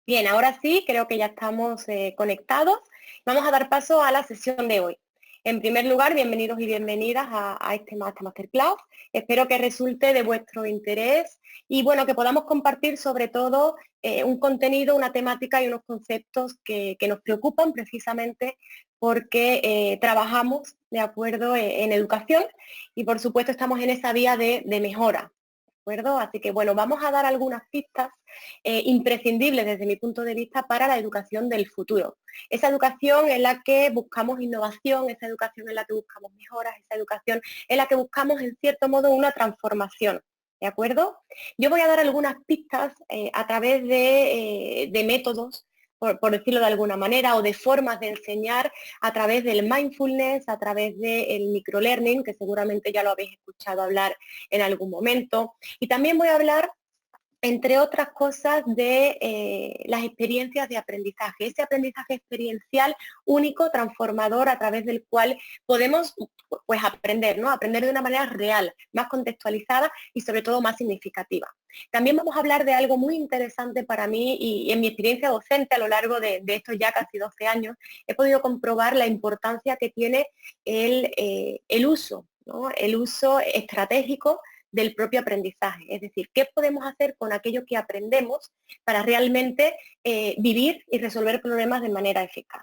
Bien, ahora sí, creo que ya estamos conectados. Vamos a dar paso a la sesión de hoy. En primer lugar, bienvenidos y bienvenidas a esta masterclass. Espero que resulte de vuestro interés y bueno, que podamos compartir sobre todo un contenido, una temática y unos conceptos que nos preocupan precisamente porque trabajamos de acuerdo en educación y por supuesto estamos en esa vía de mejora. ¿De acuerdo? Así que bueno, vamos a dar algunas pistas imprescindibles desde mi punto de vista para la educación del futuro. Esa educación en la que buscamos innovación, esa educación en la que buscamos mejoras, esa educación en la que buscamos en cierto modo una transformación. ¿De acuerdo? Yo voy a dar algunas pistas a través de métodos, por decirlo de alguna manera, o de formas de enseñar a través del mindfulness, a través del microlearning, que seguramente ya lo habéis escuchado hablar en algún momento. Y también voy a hablar entre otras cosas, de las experiencias de aprendizaje, ese aprendizaje experiencial único, transformador, a través del cual podemos pues aprender, ¿no? Aprender de una manera real, más contextualizada y sobre todo más significativa. También vamos a hablar de algo muy interesante para mí y en mi experiencia docente a lo largo de estos ya casi 12 años, he podido comprobar la importancia que tiene el uso, ¿no? El uso estratégico del propio aprendizaje. Es decir, qué podemos hacer con aquello que aprendemos para realmente vivir y resolver problemas de manera eficaz.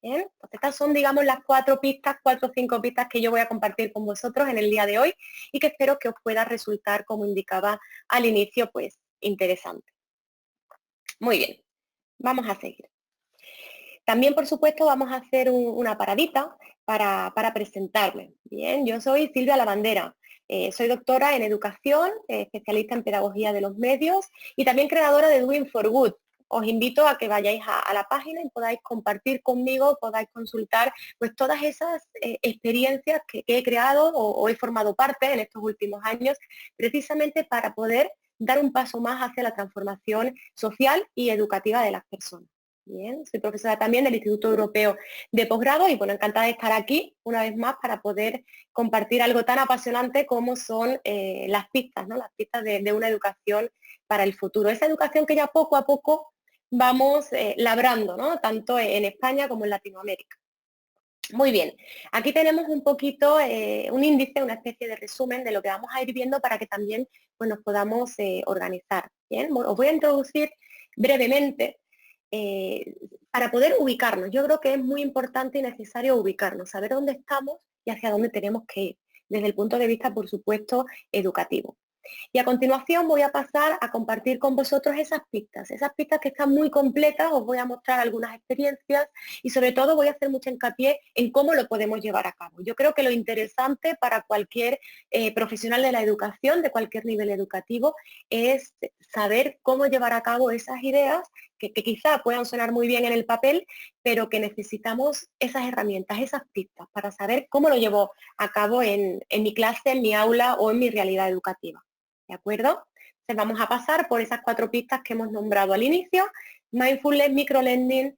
¿Bien? Entonces, estas son, digamos, las 4 o 5 pistas que yo voy a compartir con vosotros en el día de hoy y que espero que os pueda resultar, como indicaba al inicio, pues interesante. Muy bien, vamos a seguir. También, por supuesto, vamos a hacer una paradita para presentarme. Bien, yo soy Silvia Lavandera, soy doctora en educación, especialista en pedagogía de los medios y también creadora de Doing for Good. Os invito a que vayáis a la página y podáis compartir conmigo, podáis consultar pues todas esas experiencias que he creado o he formado parte en estos últimos años, precisamente para poder dar un paso más hacia la transformación social y educativa de las personas. Bien, soy profesora también del Instituto Europeo de Posgrado y bueno, encantada de estar aquí una vez más para poder compartir algo tan apasionante como son las pistas, ¿no? Las pistas de una educación para el futuro. Esa educación que ya poco a poco vamos labrando, ¿no? Tanto en España como en Latinoamérica. Muy bien, aquí tenemos un poquito, un índice, una especie de resumen de lo que vamos a ir viendo para que también pues, nos podamos organizar. Bien, bueno, os voy a introducir brevemente para poder ubicarnos. Yo creo que es muy importante y necesario ubicarnos, saber dónde estamos y hacia dónde tenemos que ir, desde el punto de vista, por supuesto, educativo. Y a continuación voy a pasar a compartir con vosotros esas pistas que están muy completas, os voy a mostrar algunas experiencias y sobre todo voy a hacer mucho hincapié en cómo lo podemos llevar a cabo. Yo creo que lo interesante para cualquier profesional de la educación, de cualquier nivel educativo, es saber cómo llevar a cabo esas ideas que quizá puedan sonar muy bien en el papel, pero que necesitamos esas herramientas, esas pistas para saber cómo lo llevo a cabo en mi clase, en mi aula o en mi realidad educativa. ¿De acuerdo? Entonces vamos a pasar por esas 4 pistas que hemos nombrado al inicio: mindfulness, microlending,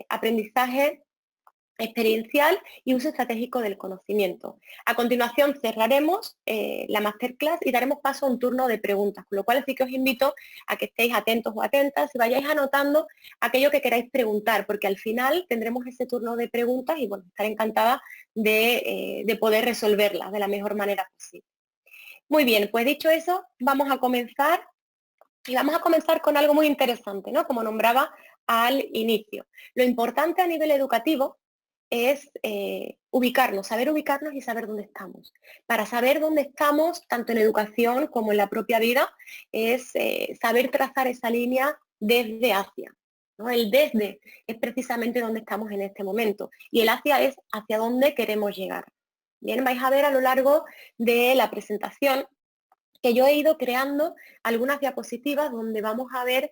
aprendizaje experiencial y uso estratégico del conocimiento. A continuación cerraremos la masterclass y daremos paso a un turno de preguntas, con lo cual sí que os invito a que estéis atentos o atentas y vayáis anotando aquello que queráis preguntar, porque al final tendremos ese turno de preguntas y bueno, estaré encantada de poder resolverlas de la mejor manera posible. Muy bien, pues dicho eso, vamos a comenzar y vamos a comenzar con algo muy interesante, ¿no? Como nombraba al inicio. Lo importante a nivel educativo es ubicarnos, saber ubicarnos y saber dónde estamos. Para saber dónde estamos, tanto en educación como en la propia vida, es saber trazar esa línea desde hacia. ¿No? El desde es precisamente donde estamos en este momento y el hacia es hacia dónde queremos llegar. Bien, vais a ver a lo largo de la presentación que yo he ido creando algunas diapositivas donde vamos a ver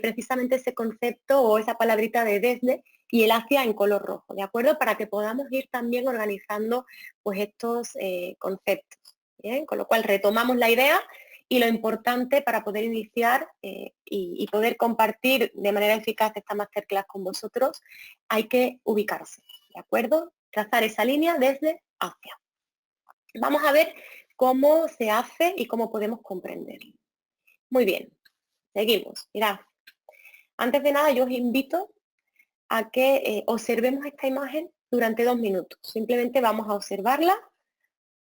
precisamente ese concepto o esa palabrita de desde y el hacia en color rojo, ¿de acuerdo? Para que podamos ir también organizando pues estos conceptos, ¿bien? Con lo cual retomamos la idea y lo importante para poder iniciar y poder compartir de manera eficaz esta masterclass con vosotros, hay que ubicarse, ¿de acuerdo? Trazar esa línea desde hacia. Vamos a ver cómo se hace y cómo podemos comprenderlo. Muy bien, seguimos. Mirad, Antes de nada, yo os invito a que observemos esta imagen durante 2 minutos. Simplemente vamos a observarla,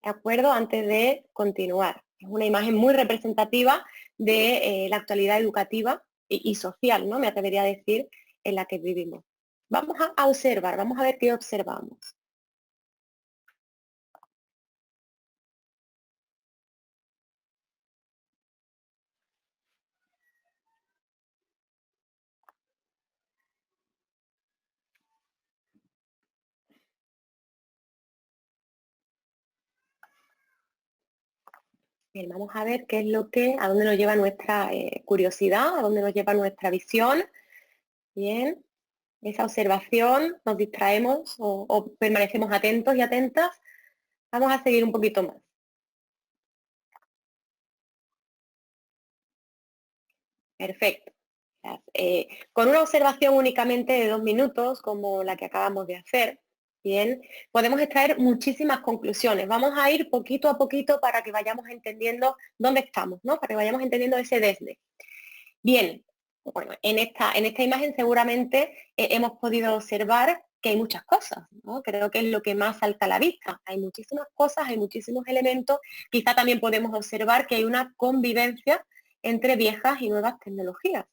¿de acuerdo? Antes de continuar. Es una imagen muy representativa de la actualidad educativa y social, ¿no? Me atrevería a decir, en la que vivimos. Vamos a observar, vamos a ver qué observamos. Bien, vamos a ver qué es a dónde nos lleva nuestra curiosidad, a dónde nos lleva nuestra visión. Bien, esa observación, nos distraemos o permanecemos atentos y atentas. Vamos a seguir un poquito más. Perfecto. Con una observación únicamente de 2 minutos, como la que acabamos de hacer, bien, podemos extraer muchísimas conclusiones. Vamos a ir poquito a poquito para que vayamos entendiendo dónde estamos, ¿no? Para que vayamos entendiendo ese desde. Bien, bueno, en esta imagen seguramente hemos podido observar que hay muchas cosas, ¿no? Creo que es lo que más salta a la vista. Hay muchísimas cosas, hay muchísimos elementos. Quizá también podemos observar que hay una convivencia entre viejas y nuevas tecnologías.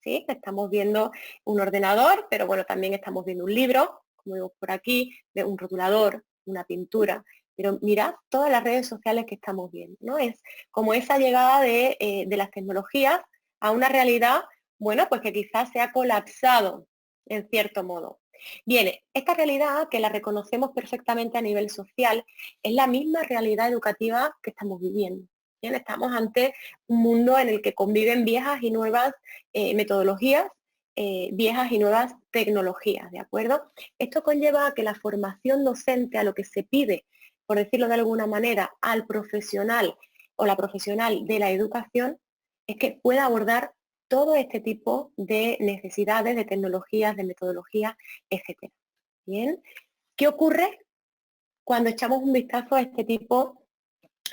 ¿Sí? Estamos viendo un ordenador, pero bueno, también estamos viendo un libro, como vemos por aquí, de un rotulador, una pintura. Pero mirad todas las redes sociales que estamos viendo, ¿no? Es como esa llegada de las tecnologías a una realidad, bueno, pues que quizás se ha colapsado en cierto modo. Bien, esta realidad que la reconocemos perfectamente a nivel social es la misma realidad educativa que estamos viviendo. Bien, estamos ante un mundo en el que conviven viejas y nuevas metodologías, viejas y nuevas tecnologías, ¿de acuerdo? Esto conlleva a que la formación docente, a lo que se pide, por decirlo de alguna manera, al profesional o la profesional de la educación, es que pueda abordar todo este tipo de necesidades, de tecnologías, de metodologías, etcétera. Bien, ¿qué ocurre cuando echamos un vistazo a este tipo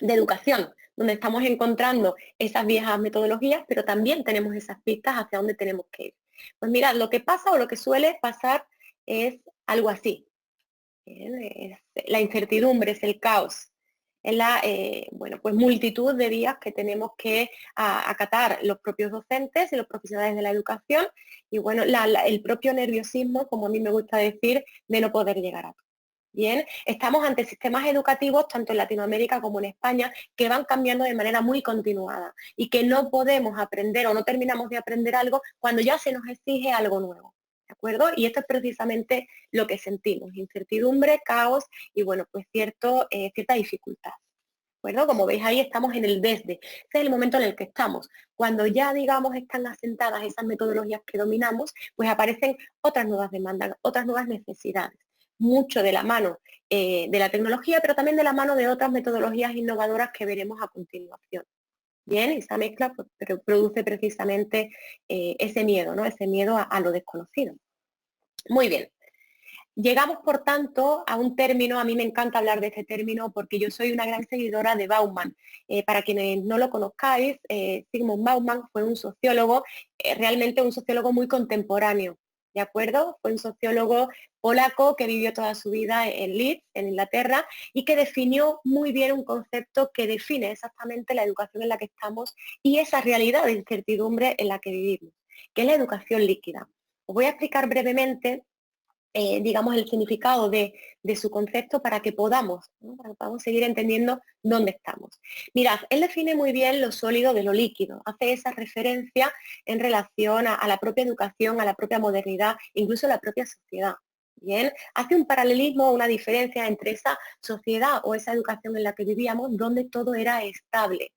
de educación, donde estamos encontrando esas viejas metodologías, pero también tenemos esas pistas hacia dónde tenemos que ir? Pues mirad, lo que pasa o lo que suele pasar es algo así. Bien, es la incertidumbre, es el caos, es la bueno, pues multitud de días que tenemos que acatar los propios docentes y los profesionales de la educación y bueno, el propio nerviosismo, como a mí me gusta decir, de no poder llegar a todo. Bien, estamos ante sistemas educativos, tanto en Latinoamérica como en España, que van cambiando de manera muy continuada y que no podemos aprender o no terminamos de aprender algo cuando ya se nos exige algo nuevo. ¿De acuerdo? Y esto es precisamente lo que sentimos, incertidumbre, caos y bueno, pues cierta dificultad. ¿De acuerdo? Como veis ahí estamos en el desde. Ese es el momento en el que estamos. Cuando ya, digamos, están asentadas esas metodologías que dominamos, pues aparecen otras nuevas demandas, otras nuevas necesidades. Mucho de la mano de la tecnología, pero también de la mano de otras metodologías innovadoras que veremos a continuación. Bien, esa mezcla pues, produce precisamente ese miedo, ¿no? Ese miedo a lo desconocido. Muy bien. Llegamos, por tanto, a un término, a mí me encanta hablar de este término porque yo soy una gran seguidora de Bauman. Para quienes no lo conozcáis, Zygmunt Bauman fue un sociólogo, realmente un sociólogo muy contemporáneo, ¿de acuerdo? Fue un sociólogo polaco que vivió toda su vida en Leeds, en Inglaterra, y que definió muy bien un concepto que define exactamente la educación en la que estamos y esa realidad de incertidumbre en la que vivimos, que es la educación líquida. Os voy a explicar brevemente digamos, el significado de su concepto para que podamos, ¿no? Para que podamos seguir entendiendo dónde estamos. Mirad, él define muy bien lo sólido de lo líquido, hace esa referencia en relación a la propia educación, a la propia modernidad, incluso a la propia sociedad. Bien, hace un paralelismo, una diferencia entre esa sociedad o esa educación en la que vivíamos, donde todo era estable.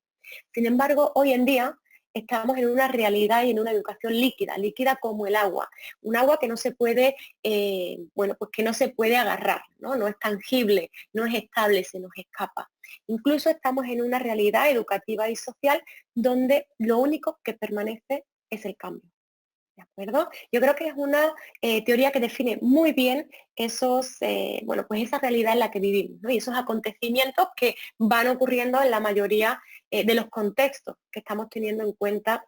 Sin embargo, hoy en día estamos en una realidad y en una educación líquida, líquida como el agua, un agua que no se puede, bueno, pues que no se puede agarrar, ¿no? No es tangible, no es estable, se nos escapa. Incluso estamos en una realidad educativa y social donde lo único que permanece es el cambio. ¿De acuerdo? Yo creo que es una teoría que define muy bien bueno, pues esa realidad en la que vivimos, ¿no? Y esos acontecimientos que van ocurriendo en la mayoría de los contextos que estamos teniendo en cuenta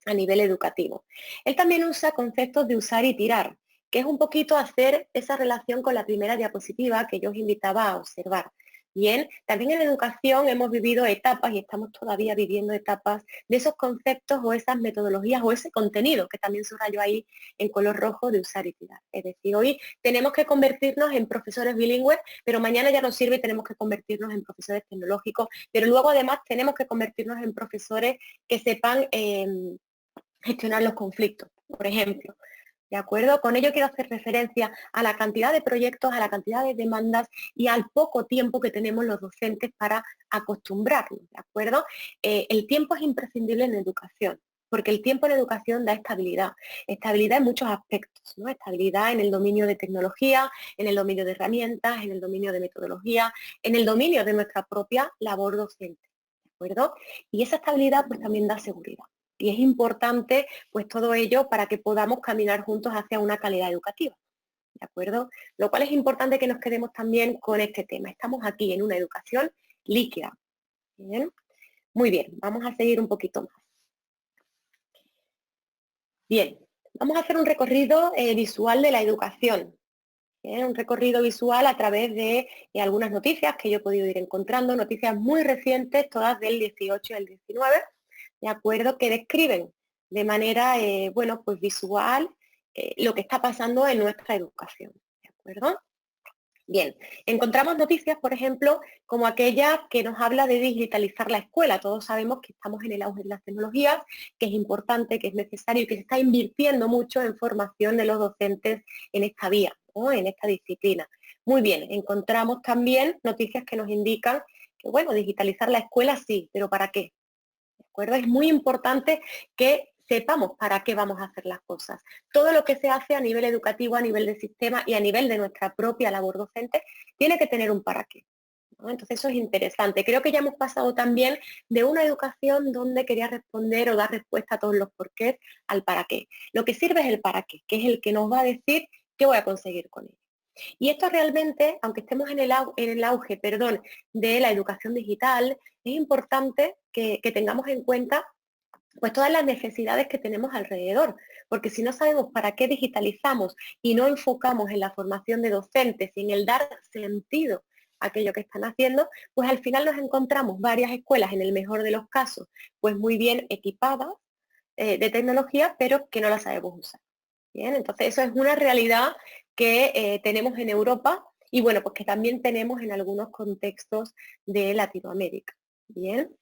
a nivel educativo. Él también usa conceptos de usar y tirar, que es un poquito hacer esa relación con la primera diapositiva que yo os invitaba a observar. Bien, también en educación hemos vivido etapas y estamos todavía viviendo etapas de esos conceptos o esas metodologías o ese contenido que también subrayo ahí en color rojo de usar y tirar. Es decir, hoy tenemos que convertirnos en profesores bilingües, pero mañana ya nos sirve y tenemos que convertirnos en profesores tecnológicos, pero luego además tenemos que convertirnos en profesores que sepan gestionar los conflictos, por ejemplo. ¿De acuerdo? Con ello quiero hacer referencia a la cantidad de proyectos, a la cantidad de demandas y al poco tiempo que tenemos los docentes para acostumbrarnos, ¿de acuerdo? El tiempo es imprescindible en educación, porque el tiempo en educación da estabilidad. Estabilidad en muchos aspectos, ¿no? Estabilidad en el dominio de tecnología, en el dominio de herramientas, en el dominio de metodología, en el dominio de nuestra propia labor docente, ¿de acuerdo? Y esa estabilidad pues también da seguridad. Y es importante pues todo ello para que podamos caminar juntos hacia una calidad educativa, ¿de acuerdo? Lo cual es importante que nos quedemos también con este tema. Estamos aquí en una educación líquida. ¿Bien? Muy bien, vamos a seguir un poquito más. Bien, vamos a hacer un recorrido visual de la educación. ¿Bien? Un recorrido visual a través de algunas noticias que yo he podido ir encontrando, noticias muy recientes, todas del 18 y el 19, ¿de acuerdo? Que describen de manera, bueno, pues visual lo que está pasando en nuestra educación, ¿de acuerdo? Bien, encontramos noticias, por ejemplo, como aquella que nos habla de digitalizar la escuela. Todos sabemos que estamos en el auge de las tecnologías, que es importante, que es necesario y que se está invirtiendo mucho en formación de los docentes en esta vía, ¿no? En esta disciplina. Muy bien, encontramos también noticias que nos indican que, bueno, digitalizar la escuela sí, pero ¿para qué? ¿De acuerdo? Es muy importante que sepamos para qué vamos a hacer las cosas. Todo lo que se hace a nivel educativo, a nivel de sistema y a nivel de nuestra propia labor docente tiene que tener un para qué, ¿no? Entonces eso es interesante. Creo que ya hemos pasado también de una educación donde quería responder o dar respuesta a todos los porqués al para qué. Lo que sirve es el para qué, que es el que nos va a decir qué voy a conseguir con ello. Y esto realmente, aunque estemos en el auge, perdón, de la educación digital, es importante que tengamos en cuenta pues todas las necesidades que tenemos alrededor, porque si no sabemos para qué digitalizamos y no enfocamos en la formación de docentes y en el dar sentido a aquello que están haciendo, pues al final nos encontramos varias escuelas, en el mejor de los casos, pues muy bien equipadas de tecnología, pero que no las sabemos usar. Bien, entonces eso es una realidad que tenemos en Europa y bueno, pues que también tenemos en algunos contextos de Latinoamérica. Bien.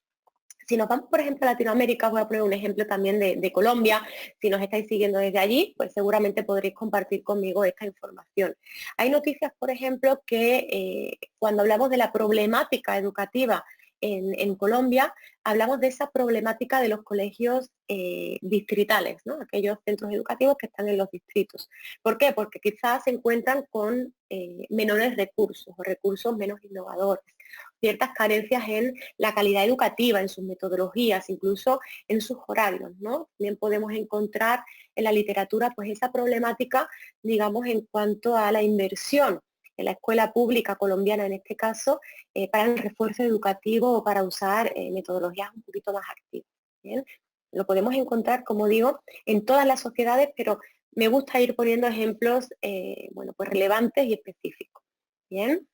Si nos vamos, por ejemplo, a Latinoamérica, voy a poner un ejemplo también de Colombia. Si nos estáis siguiendo desde allí, pues seguramente podréis compartir conmigo esta información. Hay noticias, por ejemplo, que cuando hablamos de la problemática educativa en Colombia, hablamos de esa problemática de los colegios distritales, ¿no? Aquellos centros educativos que están en los distritos. ¿Por qué? Porque quizás se encuentran con menores recursos o recursos menos innovadores, ciertas carencias en la calidad educativa, en sus metodologías, incluso en sus horarios, ¿no? También podemos encontrar en la literatura pues esa problemática, digamos, en cuanto a la inversión en la escuela pública colombiana en este caso, para el refuerzo educativo o para usar metodologías un poquito más activas. ¿Bien? Lo podemos encontrar, como digo, en todas las sociedades, pero me gusta ir poniendo ejemplos bueno, pues relevantes y específicos. ¿Bien?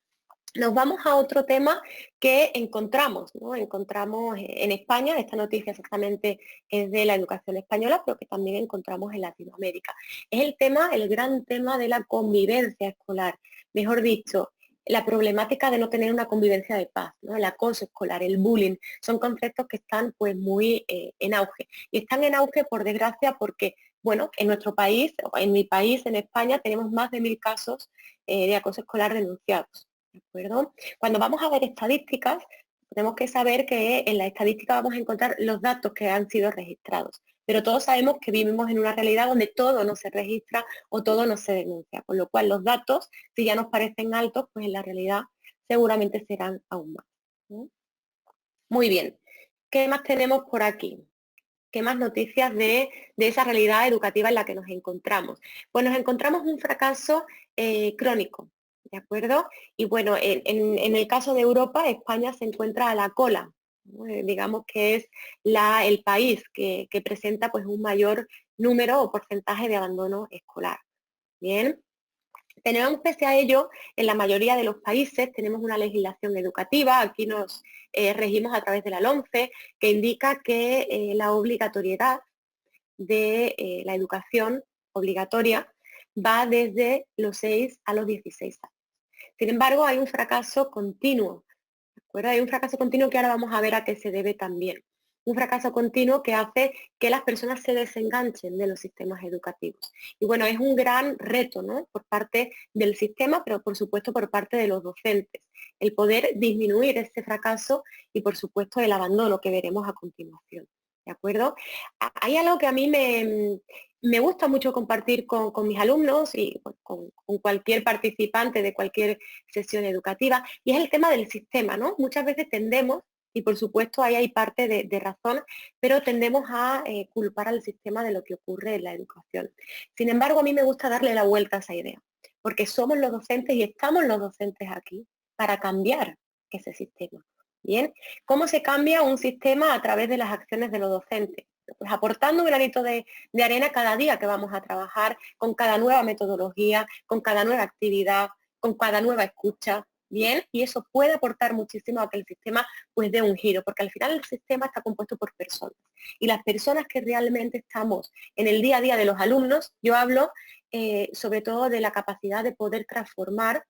Nos vamos a otro tema que encontramos, ¿no? Encontramos en España, esta noticia exactamente es de la educación española, pero que también encontramos en Latinoamérica. Es el tema, el gran tema de la convivencia escolar, mejor dicho, la problemática de no tener una convivencia de paz, ¿no? El acoso escolar, el bullying, son conceptos que están pues muy en auge. Y están en auge por desgracia porque, bueno, en nuestro país, o en mi país, en España, tenemos más de 1000 casos de acoso escolar denunciados. ¿De acuerdo? Cuando vamos a ver estadísticas, tenemos que saber que en la estadística vamos a encontrar los datos que han sido registrados. Pero todos sabemos que vivimos en una realidad donde todo no se registra o todo no se denuncia, con lo cual los datos, si ya nos parecen altos, pues en la realidad seguramente serán aún más, ¿no? Muy bien. ¿Qué más tenemos por aquí? ¿Qué más noticias de esa realidad educativa en la que nos encontramos? Pues nos encontramos un fracaso crónico, ¿de acuerdo? Y bueno, en el caso de Europa, España se encuentra a la cola, ¿no? Digamos que es el país que presenta pues un mayor número o porcentaje de abandono escolar. Bien. Tenemos, pese a ello, en la mayoría de los países tenemos una legislación educativa, aquí nos regimos a través de la LOMCE, que indica que la obligatoriedad de la educación obligatoria va desde los 6 a los 16 años. Sin embargo, hay un fracaso continuo, ¿de acuerdo? Hay un fracaso continuo que ahora vamos a ver a qué se debe también. Un fracaso continuo que hace que las personas se desenganchen de los sistemas educativos. Y bueno, es un gran reto, ¿no? Por parte del sistema, pero por supuesto por parte de los docentes. El poder disminuir ese fracaso y por supuesto el abandono que veremos a continuación. ¿De acuerdo? Hay algo que a mí me gusta mucho compartir con mis alumnos y con cualquier participante de cualquier sesión educativa, y es el tema del sistema, ¿no? Muchas veces tendemos, y por supuesto ahí hay parte de razón, pero tendemos a culpar al sistema de lo que ocurre en la educación. Sin embargo, a mí me gusta darle la vuelta a esa idea, porque somos los docentes y estamos los docentes aquí para cambiar ese sistema. Bien, ¿cómo se cambia un sistema a través de las acciones de los docentes? Pues aportando un granito de arena cada día que vamos a trabajar, con cada nueva metodología, con cada nueva actividad, con cada nueva escucha, bien, y eso puede aportar muchísimo a que el sistema pues dé un giro, porque al final el sistema está compuesto por personas, y las personas que realmente estamos en el día a día de los alumnos, yo hablo sobre todo de la capacidad de poder transformar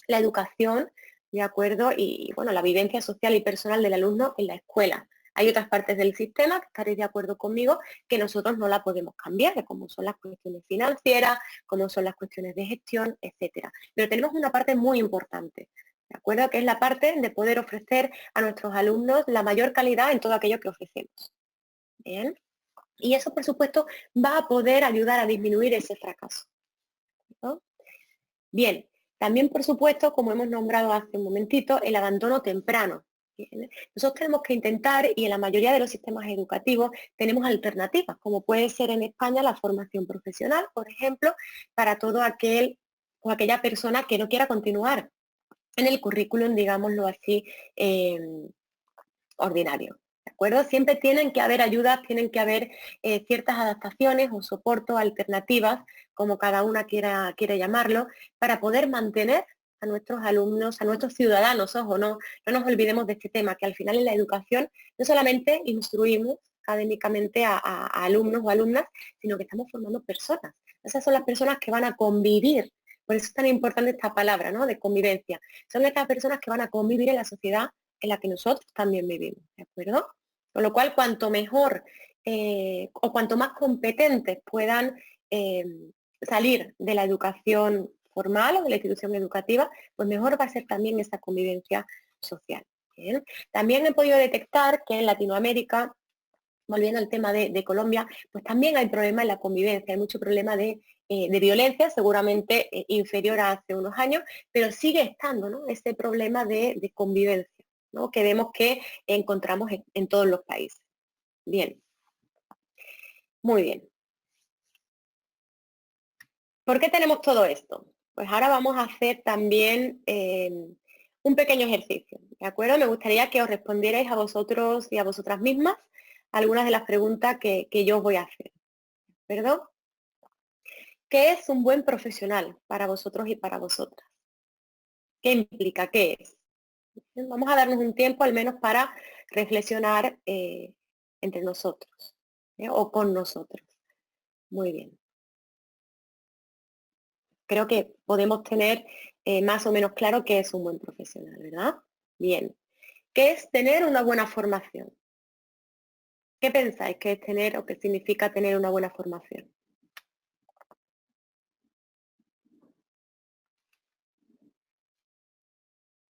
la educación, ¿de acuerdo? Y bueno, la vivencia social y personal del alumno en la escuela. Hay otras partes del sistema, que estaréis de acuerdo conmigo, que nosotros no la podemos cambiar, como son las cuestiones financieras, como son las cuestiones de gestión, etcétera. Pero tenemos una parte muy importante, ¿de acuerdo? Que es la parte de poder ofrecer a nuestros alumnos la mayor calidad en todo aquello que ofrecemos. Bien. Y eso, por supuesto, va a poder ayudar a disminuir ese fracaso, ¿no? Bien, también por supuesto, como hemos nombrado hace un momentito, el abandono temprano. Bien, nosotros tenemos que intentar, y en la mayoría de los sistemas educativos tenemos alternativas, como puede ser en España la formación profesional, por ejemplo, para todo aquel o aquella persona que no quiera continuar en el currículum, digámoslo así, ordinario. ¿De acuerdo? Siempre tienen que haber ayudas, tienen que haber ciertas adaptaciones o soportos, alternativas, como cada una quiera llamarlo, para poder mantener a nuestros alumnos, a nuestros ciudadanos, ojo, no nos olvidemos de este tema, que al final en la educación no solamente instruimos académicamente a alumnos o alumnas, sino que estamos formando personas. Esas son las personas que van a convivir, por eso es tan importante esta palabra, ¿no? De convivencia. Son estas personas que van a convivir en la sociedad en la que nosotros también vivimos, ¿de acuerdo? Con lo cual, cuanto mejor o cuanto más competentes puedan eh, salir de la educación formal o de la institución educativa, pues mejor va a ser también esa convivencia social. ¿Bien? También he podido detectar que en Latinoamérica, volviendo al tema de Colombia, pues también hay problemas en la convivencia, hay mucho problema de violencia, seguramente inferior a hace unos años, pero sigue estando, ¿no? Ese problema de convivencia, ¿no? Que vemos que encontramos en todos los países. Bien, muy bien. ¿Por qué tenemos todo esto? Pues ahora vamos a hacer también un pequeño ejercicio, ¿de acuerdo? Me gustaría que os respondierais a vosotros y a vosotras mismas algunas de las preguntas que yo os voy a hacer, ¿perdón? ¿Qué es un buen profesional para vosotros y para vosotras? ¿Qué implica? ¿Qué es? Vamos a darnos un tiempo al menos para reflexionar entre nosotros o con nosotros. Muy bien. Creo que podemos tener más o menos claro qué es un buen profesional, ¿verdad? Bien. ¿Qué es tener una buena formación? ¿Qué pensáis que es tener o qué significa tener una buena formación?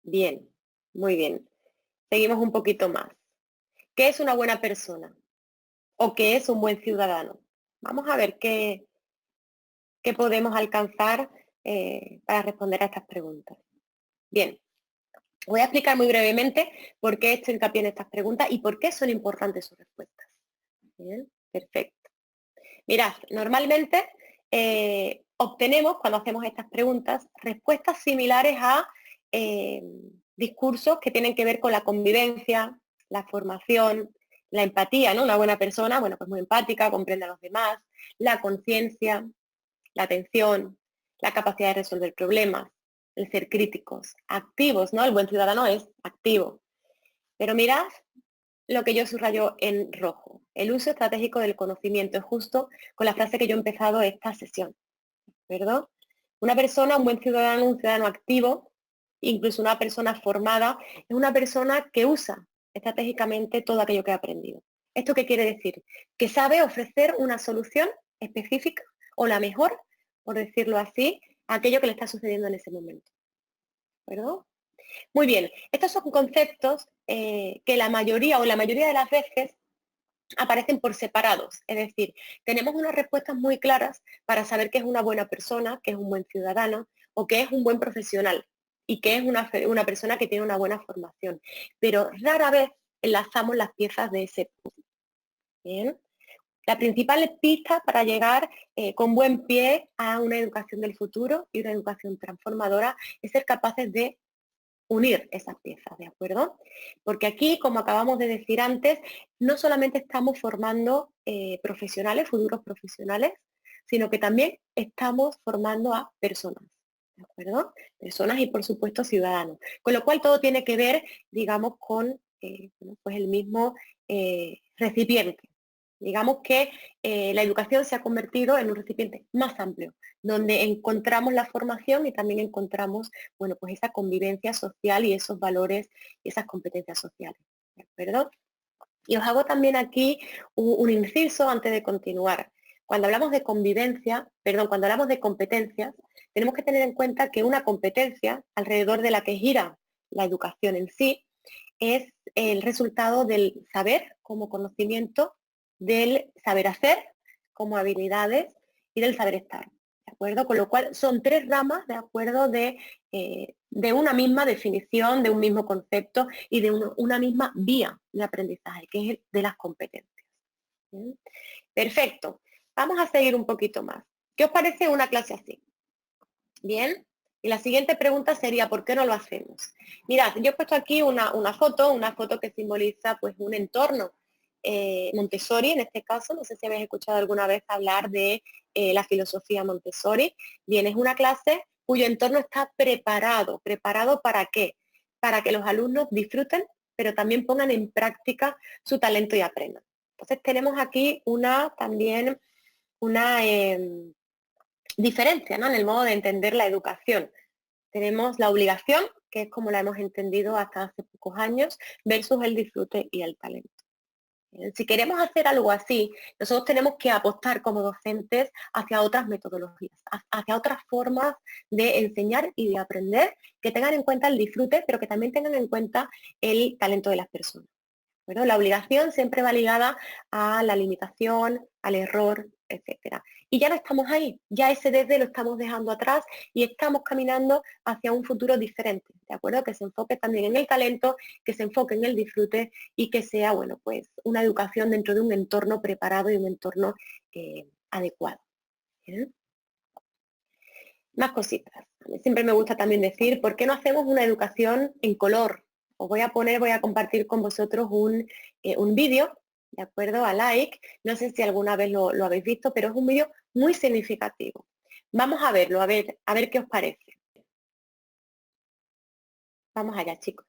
Bien, muy bien. Seguimos un poquito más. ¿Qué es una buena persona? ¿O qué es un buen ciudadano? Vamos a ver qué podemos alcanzar para responder a estas preguntas. Bien, voy a explicar muy brevemente por qué he hecho hincapié en estas preguntas y por qué son importantes sus respuestas. Bien, perfecto. Mirad, normalmente obtenemos, cuando hacemos estas preguntas, respuestas similares a discursos que tienen que ver con la convivencia, la formación, la empatía, ¿no? Una buena persona, bueno, pues muy empática, comprende a los demás, la conciencia, la atención, la capacidad de resolver problemas, el ser críticos, activos, ¿no? El buen ciudadano es activo. Pero mirad lo que yo subrayo en rojo. El uso estratégico del conocimiento es justo con la frase que yo he empezado esta sesión, ¿verdad? Una persona, un buen ciudadano, un ciudadano activo, incluso una persona formada, es una persona que usa estratégicamente todo aquello que ha aprendido. ¿Esto qué quiere decir? Que sabe ofrecer una solución específica o la mejor, por decirlo así, a aquello que le está sucediendo en ese momento. ¿Verdad? Muy bien, estos son conceptos que la mayoría de las veces aparecen por separados, es decir, tenemos unas respuestas muy claras para saber qué es una buena persona, qué es un buen ciudadano o qué es un buen profesional y qué es una persona que tiene una buena formación, pero rara vez enlazamos las piezas de ese puzzle. Bien. La principal pista para llegar con buen pie a una educación del futuro y una educación transformadora es ser capaces de unir esas piezas, ¿de acuerdo? Porque aquí, como acabamos de decir antes, no solamente estamos formando profesionales, futuros profesionales, sino que también estamos formando a personas, ¿de acuerdo? Personas y, por supuesto, ciudadanos. Con lo cual, todo tiene que ver, digamos, con bueno, pues el mismo recipiente. Digamos que la educación se ha convertido en un recipiente más amplio, donde encontramos la formación y también encontramos, bueno, pues esa convivencia social y esos valores y esas competencias sociales, ¿de acuerdo? Y os hago también aquí un inciso antes de continuar. Cuando hablamos de convivencia, perdón, cuando hablamos de competencias, tenemos que tener en cuenta que una competencia alrededor de la que gira la educación en sí es el resultado del saber como conocimiento, del saber hacer como habilidades y del saber estar, ¿de acuerdo? Con lo cual son tres ramas, ¿de acuerdo? De una misma definición, de un mismo concepto y de una misma vía de aprendizaje, que es el de las competencias. ¿Bien? Perfecto. Vamos a seguir un poquito más. ¿Qué os parece una clase así? ¿Bien? Y la siguiente pregunta sería, ¿por qué no lo hacemos? Mirad, yo he puesto aquí una foto que simboliza pues un entorno Montessori, en este caso, no sé si habéis escuchado alguna vez hablar de la filosofía Montessori. Bien, es una clase cuyo entorno está preparado. ¿Preparado para qué? Para que los alumnos disfruten, pero también pongan en práctica su talento y aprendan. Entonces tenemos aquí también una diferencia, ¿no? En el modo de entender la educación. Tenemos la obligación, que es como la hemos entendido hasta hace pocos años, versus el disfrute y el talento. Si queremos hacer algo así, nosotros tenemos que apostar como docentes hacia otras metodologías, hacia otras formas de enseñar y de aprender que tengan en cuenta el disfrute, pero que también tengan en cuenta el talento de las personas. Bueno, la obligación siempre va ligada a la limitación, al error, etcétera. Y ya no estamos ahí, ya ese desde lo estamos dejando atrás y estamos caminando hacia un futuro diferente, ¿de acuerdo? Que se enfoque también en el talento, que se enfoque en el disfrute y que sea, bueno, pues una educación dentro de un entorno preparado y un entorno adecuado. ¿Bien? Más cositas. A mí siempre me gusta también decir, ¿por qué no hacemos una educación en color? Os voy a compartir con vosotros un vídeo, ¿de acuerdo? A like. No sé si alguna vez lo habéis visto, pero es un vídeo muy significativo. Vamos a verlo, a ver qué os parece. Vamos allá, chicos.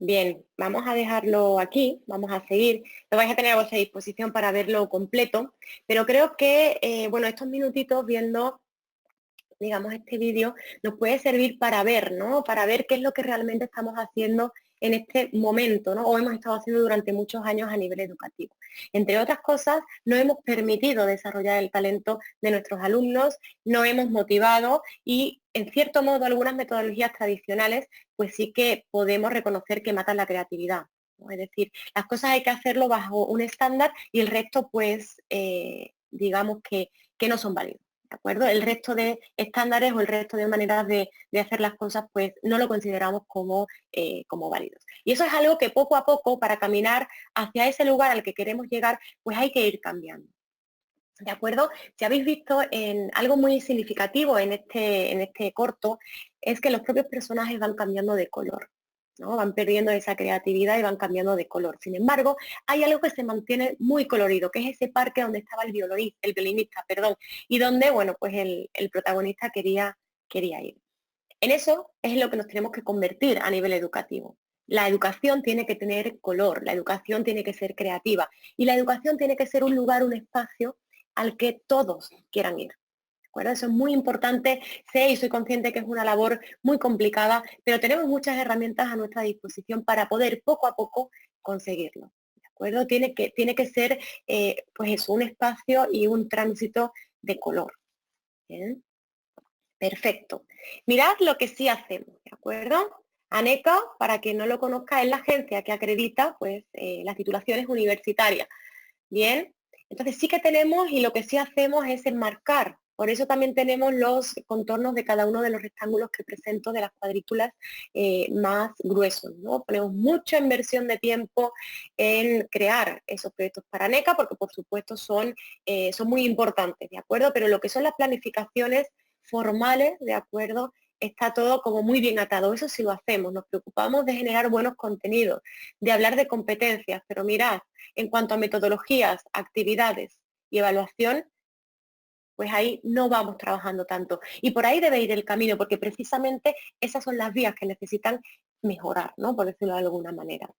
Bien, vamos a dejarlo aquí, vamos a seguir. Lo vais a tener a vuestra disposición para verlo completo, pero creo que, bueno, estos minutitos viendo, digamos, este vídeo nos puede servir para ver, ¿no? Para ver qué es lo que realmente estamos haciendo en este momento, ¿no? O hemos estado haciendo durante muchos años a nivel educativo. Entre otras cosas, no hemos permitido desarrollar el talento de nuestros alumnos, no hemos motivado y, en cierto modo, algunas metodologías tradicionales, pues sí que podemos reconocer que matan la creatividad, ¿no? Es decir, las cosas hay que hacerlo bajo un estándar y el resto, pues, digamos que no son válidos. ¿De acuerdo? El resto de estándares o el resto de maneras de hacer las cosas, pues no lo consideramos como válidos. Y eso es algo que poco a poco, para caminar hacia ese lugar al que queremos llegar, pues hay que ir cambiando. ¿De acuerdo? Si habéis visto en algo muy significativo en este corto, es que los propios personajes van cambiando de color, ¿no? Van perdiendo esa creatividad y van cambiando de color. Sin embargo, hay algo que se mantiene muy colorido, que es ese parque donde estaba el violinista, perdón, y donde, bueno, pues el protagonista quería ir. En eso es lo que nos tenemos que convertir a nivel educativo. La educación tiene que tener color, la educación tiene que ser creativa y la educación tiene que ser un lugar, un espacio al que todos quieran ir. ¿De acuerdo? Eso es muy importante. Sé y soy consciente que es una labor muy complicada, pero tenemos muchas herramientas a nuestra disposición para poder poco a poco conseguirlo. ¿De acuerdo? Tiene que ser pues eso, un espacio y un tránsito de color. ¿Bien? Perfecto. Mirad lo que sí hacemos, ¿de acuerdo? ANECA, para quien no lo conozca, es la agencia que acredita pues, las titulaciones universitarias. Bien, entonces sí que tenemos y lo que sí hacemos es enmarcar. Por eso también tenemos los contornos de cada uno de los rectángulos que presento de las cuadrículas más gruesos, ¿no? Ponemos mucha inversión de tiempo en crear esos proyectos para ANECA porque por supuesto son muy importantes, ¿de acuerdo? Pero lo que son las planificaciones formales, ¿de acuerdo? Está todo como muy bien atado. Eso sí lo hacemos. Nos preocupamos de generar buenos contenidos, de hablar de competencias, pero mirad, en cuanto a metodologías, actividades y evaluación, pues ahí no vamos trabajando tanto. Y por ahí debe ir el camino, porque precisamente esas son las vías que necesitan mejorar, ¿no? Por decirlo de alguna manera.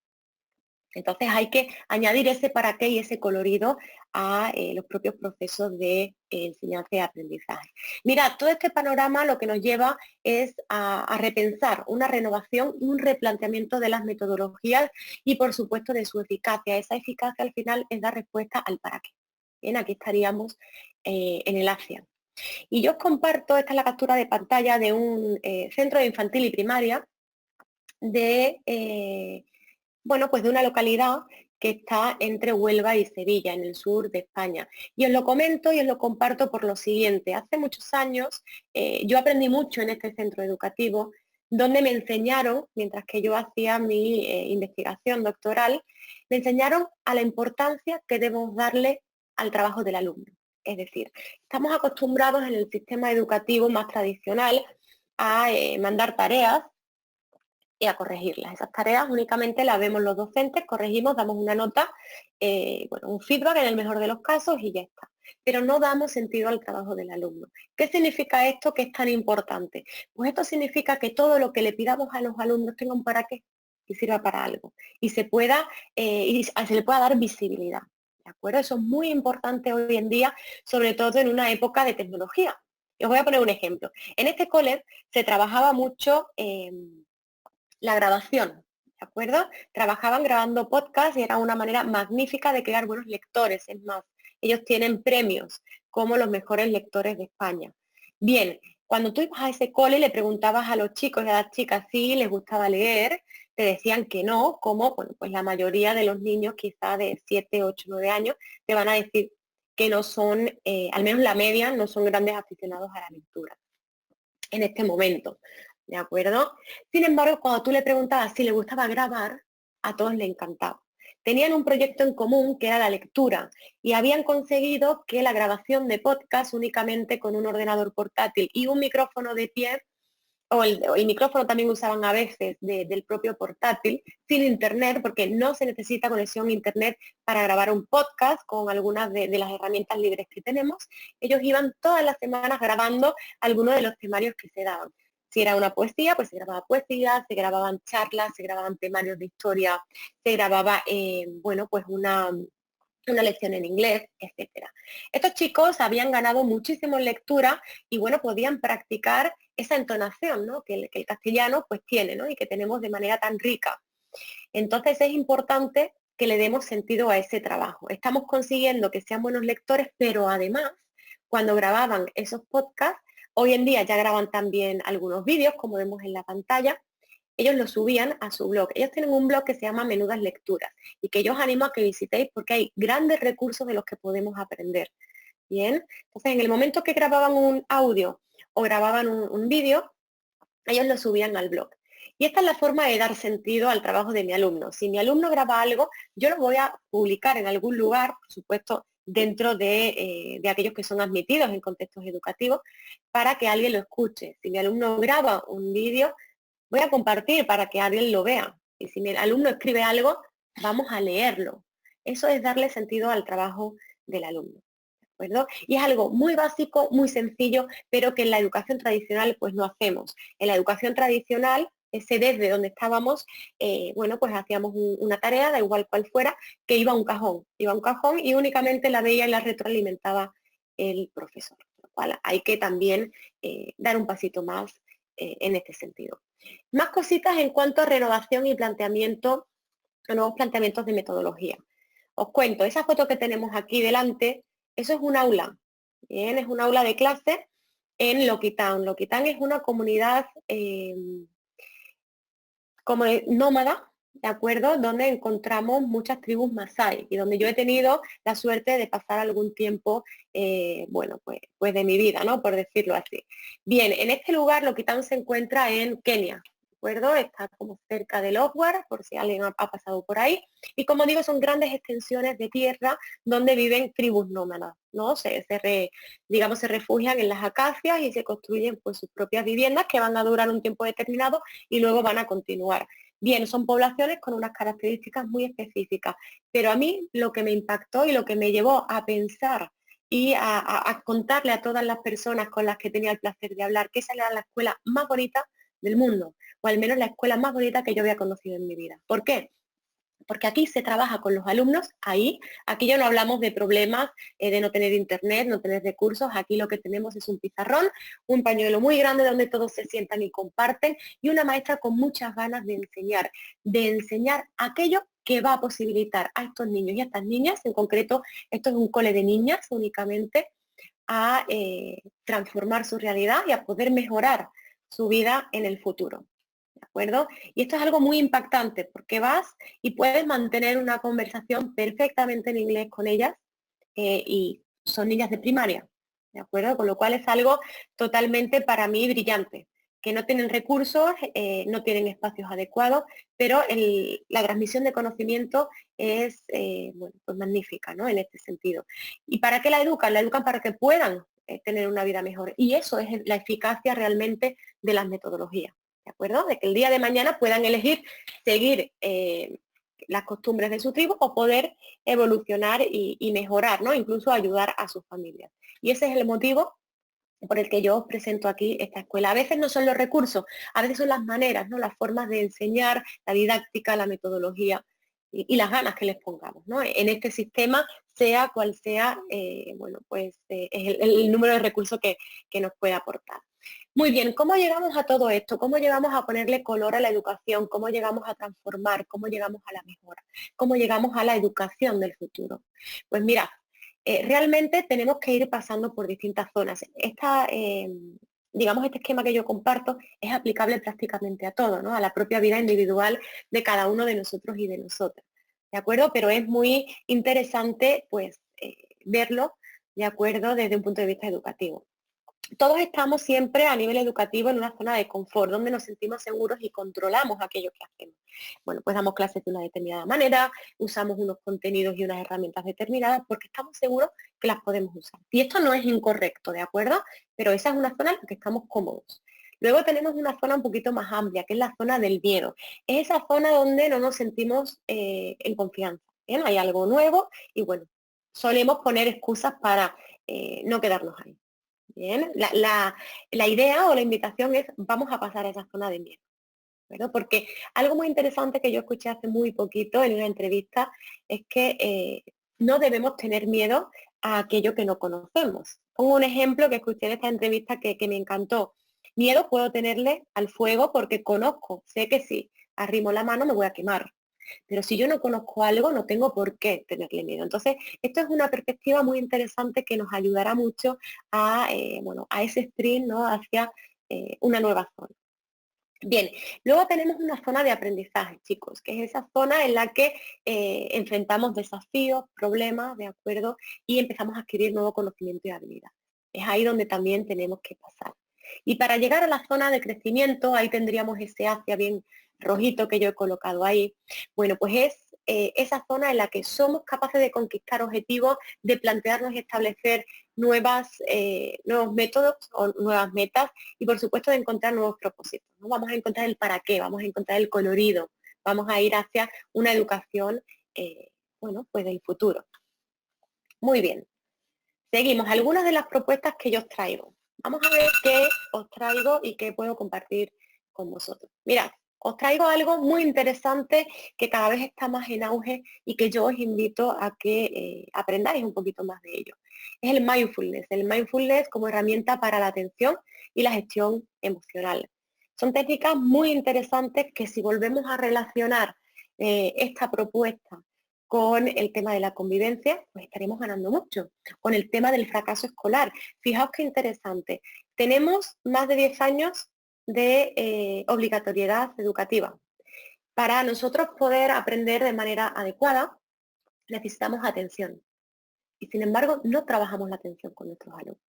Entonces hay que añadir ese para qué y ese colorido a los propios procesos de enseñanza y aprendizaje. Mirad, todo este panorama lo que nos lleva es a repensar una renovación y un replanteamiento de las metodologías y por supuesto de su eficacia. Esa eficacia al final es dar respuesta al para qué. Bien, aquí estaríamos en el hacia. Y yo os comparto, esta es la captura de pantalla de un centro de infantil y primaria bueno, pues de una localidad que está entre Huelva y Sevilla, en el sur de España. Y os lo comento y os lo comparto por lo siguiente. Hace muchos años yo aprendí mucho en este centro educativo, donde me enseñaron, mientras que yo hacía mi investigación doctoral, me enseñaron a la importancia que debemos darle al trabajo del alumno. Es decir, estamos acostumbrados en el sistema educativo más tradicional a mandar tareas y a corregirlas. Esas tareas únicamente las vemos los docentes, corregimos, damos una nota, bueno, un feedback en el mejor de los casos y ya está. Pero no damos sentido al trabajo del alumno. ¿Qué significa esto que es tan importante? Pues esto significa que todo lo que le pidamos a los alumnos tenga un para qué y sirva para algo y se le pueda dar visibilidad. ¿De acuerdo? Eso es muy importante hoy en día, sobre todo en una época de tecnología. Os voy a poner un ejemplo. En este cole se trabajaba mucho la grabación, ¿de acuerdo? Trabajaban grabando podcast y era una manera magnífica de crear buenos lectores. Es más, ellos tienen premios como los mejores lectores de España. Bien, cuando tú ibas a ese cole y le preguntabas a los chicos y a las chicas si les gustaba leer, te decían que no, como, bueno, pues la mayoría de los niños, quizá de 7, 8, 9 años, te van a decir que no son, al menos la media, no son grandes aficionados a la lectura en este momento, ¿de acuerdo? Sin embargo, cuando tú le preguntabas si le gustaba grabar, a todos le encantaba. Tenían un proyecto en común que era la lectura y habían conseguido que la grabación de podcast únicamente con un ordenador portátil y un micrófono de pie, o el micrófono también usaban a veces del propio portátil, sin internet, porque no se necesita conexión a internet para grabar un podcast con algunas de las herramientas libres que tenemos. Ellos iban todas las semanas grabando algunos de los temarios que se daban. Si era una poesía, pues se grababa poesía, se grababan charlas, se grababan temarios de historia, se grababa, bueno, pues una lección en inglés, etcétera. Estos chicos habían ganado muchísimo en lectura y bueno, podían practicar esa entonación, ¿no? que el castellano pues tiene, ¿no? Y que tenemos de manera tan rica. Entonces es importante que le demos sentido a ese trabajo. Estamos consiguiendo que sean buenos lectores, pero además, cuando grababan esos podcasts, hoy en día ya graban también algunos vídeos, como vemos en la pantalla, ellos lo subían a su blog. Ellos tienen un blog que se llama Menudas Lecturas y que yo os animo a que visitéis porque hay grandes recursos de los que podemos aprender. Bien, entonces en el momento que grababan un audio o grababan un vídeo, ellos lo subían al blog. Y esta es la forma de dar sentido al trabajo de mi alumno. Si mi alumno graba algo, yo lo voy a publicar en algún lugar, por supuesto, dentro de aquellos que son admitidos en contextos educativos, para que alguien lo escuche. Si mi alumno graba un vídeo, voy a compartir para que alguien lo vea. Y si mi alumno escribe algo, vamos a leerlo. Eso es darle sentido al trabajo del alumno. ¿De acuerdo? Y es algo muy básico, muy sencillo, pero que en la educación tradicional pues no hacemos. En la educación tradicional, ese desde donde estábamos, bueno, pues hacíamos una tarea, da igual cual fuera, que iba a un cajón y únicamente la veía y la retroalimentaba el profesor. Por lo cual hay que también dar un pasito más en este sentido. Más cositas en cuanto a renovación y planteamiento, nuevos planteamientos de metodología. Os cuento, esa foto que tenemos aquí delante, eso es un aula, bien, es un aula de clase en Loquitán. Loquitán es una comunidad como nómada, ¿de acuerdo? Donde encontramos muchas tribus masái y donde yo he tenido la suerte de pasar algún tiempo, bueno, pues de mi vida, ¿no? Por decirlo así. Bien, en este lugar Loquitán se encuentra en Kenia, ¿de acuerdo? Está como cerca del Oswar, por si alguien ha pasado por ahí. Y como digo, son grandes extensiones de tierra donde viven tribus nómadas, ¿no? Digamos, se refugian en las acacias y se construyen pues sus propias viviendas que van a durar un tiempo determinado y luego van a continuar. Bien, son poblaciones con unas características muy específicas, pero a mí lo que me impactó y lo que me llevó a pensar y a contarle a todas las personas con las que tenía el placer de hablar que esa era la escuela más bonita del mundo, o al menos la escuela más bonita que yo había conocido en mi vida. ¿Por qué? Porque aquí se trabaja con los alumnos, aquí ya no hablamos de problemas de no tener internet, no tener recursos, aquí lo que tenemos es un pizarrón, un pañuelo muy grande donde todos se sientan y comparten y una maestra con muchas ganas de enseñar aquello que va a posibilitar a estos niños y a estas niñas, en concreto esto es un cole de niñas únicamente, a transformar su realidad y a poder mejorar su vida en el futuro. ¿De acuerdo? Y esto es algo muy impactante porque vas y puedes mantener una conversación perfectamente en inglés con ellas y son niñas de primaria, ¿de acuerdo? Con lo cual es algo totalmente para mí brillante, que no tienen recursos, no tienen espacios adecuados, pero la transmisión de conocimiento es bueno, pues magnífica, ¿no? En este sentido. ¿Y para qué la educan? La educan para que puedan tener una vida mejor. Y eso es la eficacia realmente de las metodologías. ¿De acuerdo? De que el día de mañana puedan elegir seguir las costumbres de su tribu o poder evolucionar y mejorar, ¿no? Incluso ayudar a sus familias. Y ese es el motivo por el que yo os presento aquí esta escuela. A veces no son los recursos, a veces son las maneras, ¿no? Las formas de enseñar, la didáctica, la metodología y las ganas que les pongamos, ¿no? En este sistema, sea cual sea, bueno, pues es el número de recursos que nos puede aportar. Muy bien, ¿cómo llegamos a todo esto? ¿Cómo llegamos a ponerle color a la educación? ¿Cómo llegamos a transformar? ¿Cómo llegamos a la mejora? ¿Cómo llegamos a la educación del futuro? Pues mira, realmente tenemos que ir pasando por distintas zonas. Digamos, este esquema que yo comparto es aplicable prácticamente a todo, ¿no? A la propia vida individual de cada uno de nosotros y de nosotras, ¿de acuerdo? Pero es muy interesante, pues, verlo, ¿de acuerdo? Desde un punto de vista educativo. Todos estamos siempre a nivel educativo en una zona de confort, donde nos sentimos seguros y controlamos aquello que hacemos. Bueno, pues damos clases de una determinada manera, usamos unos contenidos y unas herramientas determinadas porque estamos seguros que las podemos usar. Y esto no es incorrecto, ¿de acuerdo? Pero esa es una zona en la que estamos cómodos. Luego tenemos una zona un poquito más amplia, que es la zona del miedo. Es esa zona donde no nos sentimos en confianza. ¿Bien? Hay algo nuevo y bueno, solemos poner excusas para no quedarnos ahí. Bien, la idea o la invitación es vamos a pasar a esa zona de miedo, ¿verdad? Porque algo muy interesante que yo escuché hace muy poquito en una entrevista es que no debemos tener miedo a aquello que no conocemos. Pongo un ejemplo que escuché en esta entrevista que me encantó. Miedo puedo tenerle al fuego porque conozco, sé que si arrimo la mano me voy a quemar. Pero si yo no conozco algo, no tengo por qué tenerle miedo. Entonces, esto es una perspectiva muy interesante que nos ayudará mucho a, bueno, a ese sprint, ¿no? Hacia una nueva zona. Bien, luego tenemos una zona de aprendizaje, chicos, que es esa zona en la que enfrentamos desafíos, problemas, ¿de acuerdo? Y empezamos a adquirir nuevo conocimiento y habilidad. Es ahí donde también tenemos que pasar. Y para llegar a la zona de crecimiento, ahí tendríamos ese hacia bien rojito que yo he colocado ahí. Bueno, pues es esa zona en la que somos capaces de conquistar objetivos, de plantearnos y establecer nuevos métodos o nuevas metas y por supuesto de encontrar nuevos propósitos, ¿no? Vamos a encontrar el para qué, vamos a encontrar el colorido, vamos a ir hacia una educación, bueno, pues del futuro. Muy bien, seguimos. Algunas de las propuestas que yo os traigo. Vamos a ver qué os traigo y qué puedo compartir con vosotros. Mirad, os traigo algo muy interesante que cada vez está más en auge y que yo os invito a que aprendáis un poquito más de ello. Es el mindfulness como herramienta para la atención y la gestión emocional. Son técnicas muy interesantes que si volvemos a relacionar esta propuesta con el tema de la convivencia, pues estaremos ganando mucho. Con el tema del fracaso escolar. Fijaos qué interesante. Tenemos más de 10 años de obligatoriedad educativa. Para nosotros poder aprender de manera adecuada, necesitamos atención. Y sin embargo, no trabajamos la atención con nuestros alumnos.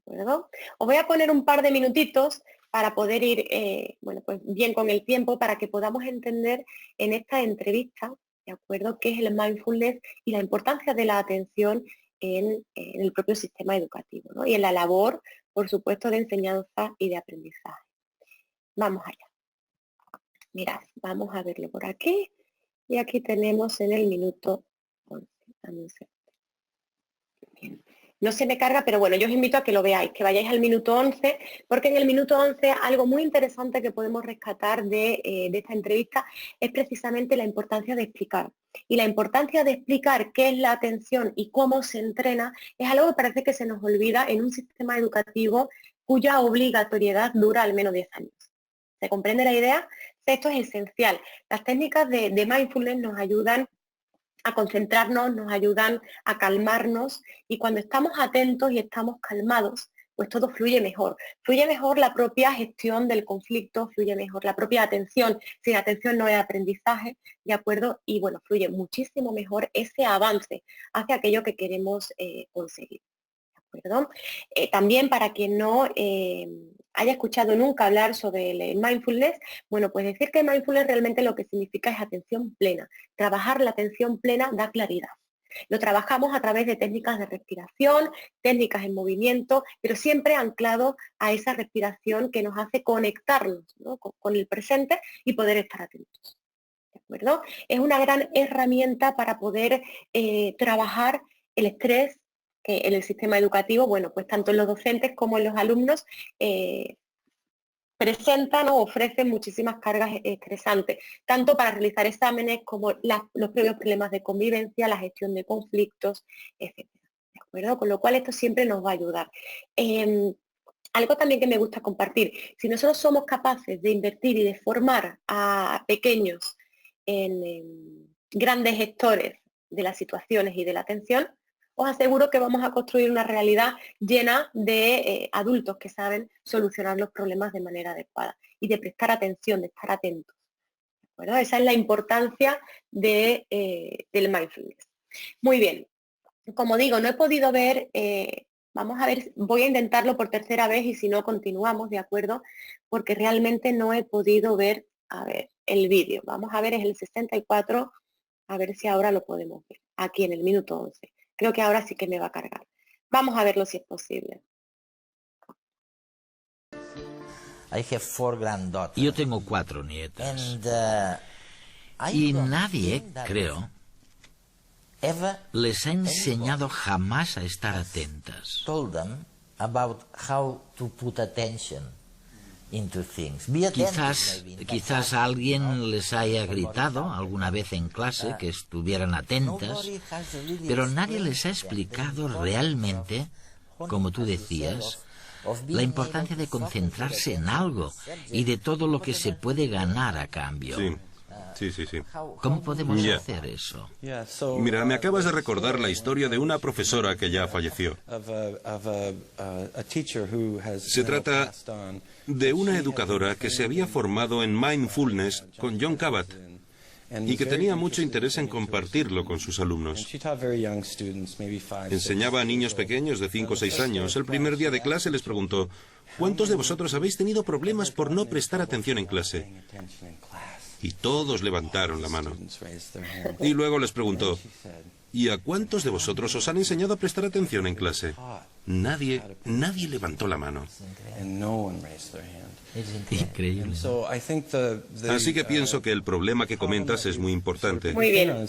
¿De acuerdo? Os voy a poner un par de minutitos para poder ir bueno, pues bien con el tiempo, para que podamos entender en esta entrevista, ¿de acuerdo?, qué es el mindfulness y la importancia de la atención en el propio sistema educativo, ¿no? Y en la labor, por supuesto, de enseñanza y de aprendizaje. Vamos allá. Mirad, vamos a verlo por aquí. Y aquí tenemos en el minuto 11. Bien. No se me carga, pero bueno, yo os invito a que lo veáis, que vayáis al minuto 11, porque en el minuto 11 algo muy interesante que podemos rescatar de esta entrevista es precisamente la importancia de explicar. Y la importancia de explicar qué es la atención y cómo se entrena es algo que parece que se nos olvida en un sistema educativo cuya obligatoriedad dura al menos 10 años. ¿Se comprende la idea? Esto es esencial. Las técnicas de mindfulness nos ayudan a concentrarnos, nos ayudan a calmarnos y cuando estamos atentos y estamos calmados, pues todo fluye mejor. Fluye mejor la propia gestión del conflicto, fluye mejor la propia atención. Sin atención no hay aprendizaje, ¿de acuerdo? Y bueno, fluye muchísimo mejor ese avance hacia aquello que queremos conseguir. ¿Perdón? También para quien no haya escuchado nunca hablar sobre el mindfulness, bueno, pues decir que el mindfulness realmente lo que significa es atención plena. Trabajar la atención plena da claridad. Lo trabajamos a través de técnicas de respiración, técnicas en movimiento, pero siempre anclado a esa respiración que nos hace conectarnos, ¿no?, con el presente y poder estar atentos. ¿De acuerdo? Es una gran herramienta para poder trabajar el estrés, que en el sistema educativo, bueno, pues tanto en los docentes como en los alumnos presentan o ofrecen muchísimas cargas estresantes, tanto para realizar exámenes como los propios problemas de convivencia, la gestión de conflictos, etcétera. ¿De acuerdo? Con lo cual esto siempre nos va a ayudar. Algo también que me gusta compartir, si nosotros somos capaces de invertir y de formar a pequeños en grandes gestores de las situaciones y de la atención, os aseguro que vamos a construir una realidad llena de adultos que saben solucionar los problemas de manera adecuada y de prestar atención, de estar atentos. ¿De acuerdo? Esa es la importancia del mindfulness. Muy bien. Como digo, no he podido ver, vamos a ver, voy a intentarlo por tercera vez y si no continuamos, ¿de acuerdo? Porque realmente no he podido ver, a ver, el vídeo. Vamos a ver, es el 64, a ver si ahora lo podemos ver, aquí en el minuto 11. Creo que ahora sí que me va a cargar. Vamos a verlo si es posible. Yo tengo 4 nietas. Y nadie, creo, les ha enseñado jamás a estar atentas. about how to put attention into things. Be attentive, maybe. Quizás alguien les haya gritado alguna vez en clase que estuvieran atentas, pero nadie les ha explicado realmente, como tú decías, la importancia de concentrarse en algo y de todo lo que se puede ganar a cambio. Sí. ¿Cómo podemos hacer eso? Mira, me acabas de recordar la historia de una profesora que ya falleció. Se trata de una educadora que se había formado en mindfulness con John Kabat y que tenía mucho interés en compartirlo con sus alumnos. Enseñaba a niños pequeños de 5 o 6 años. El primer día de clase les preguntó: ¿cuántos de vosotros habéis tenido problemas por no prestar atención en clase? Y todos levantaron la mano. Y luego les preguntó: ¿y a cuántos de vosotros os han enseñado a prestar atención en clase? Nadie levantó la mano. Increíble. Así que pienso que el problema que comentas es muy importante. Muy bien,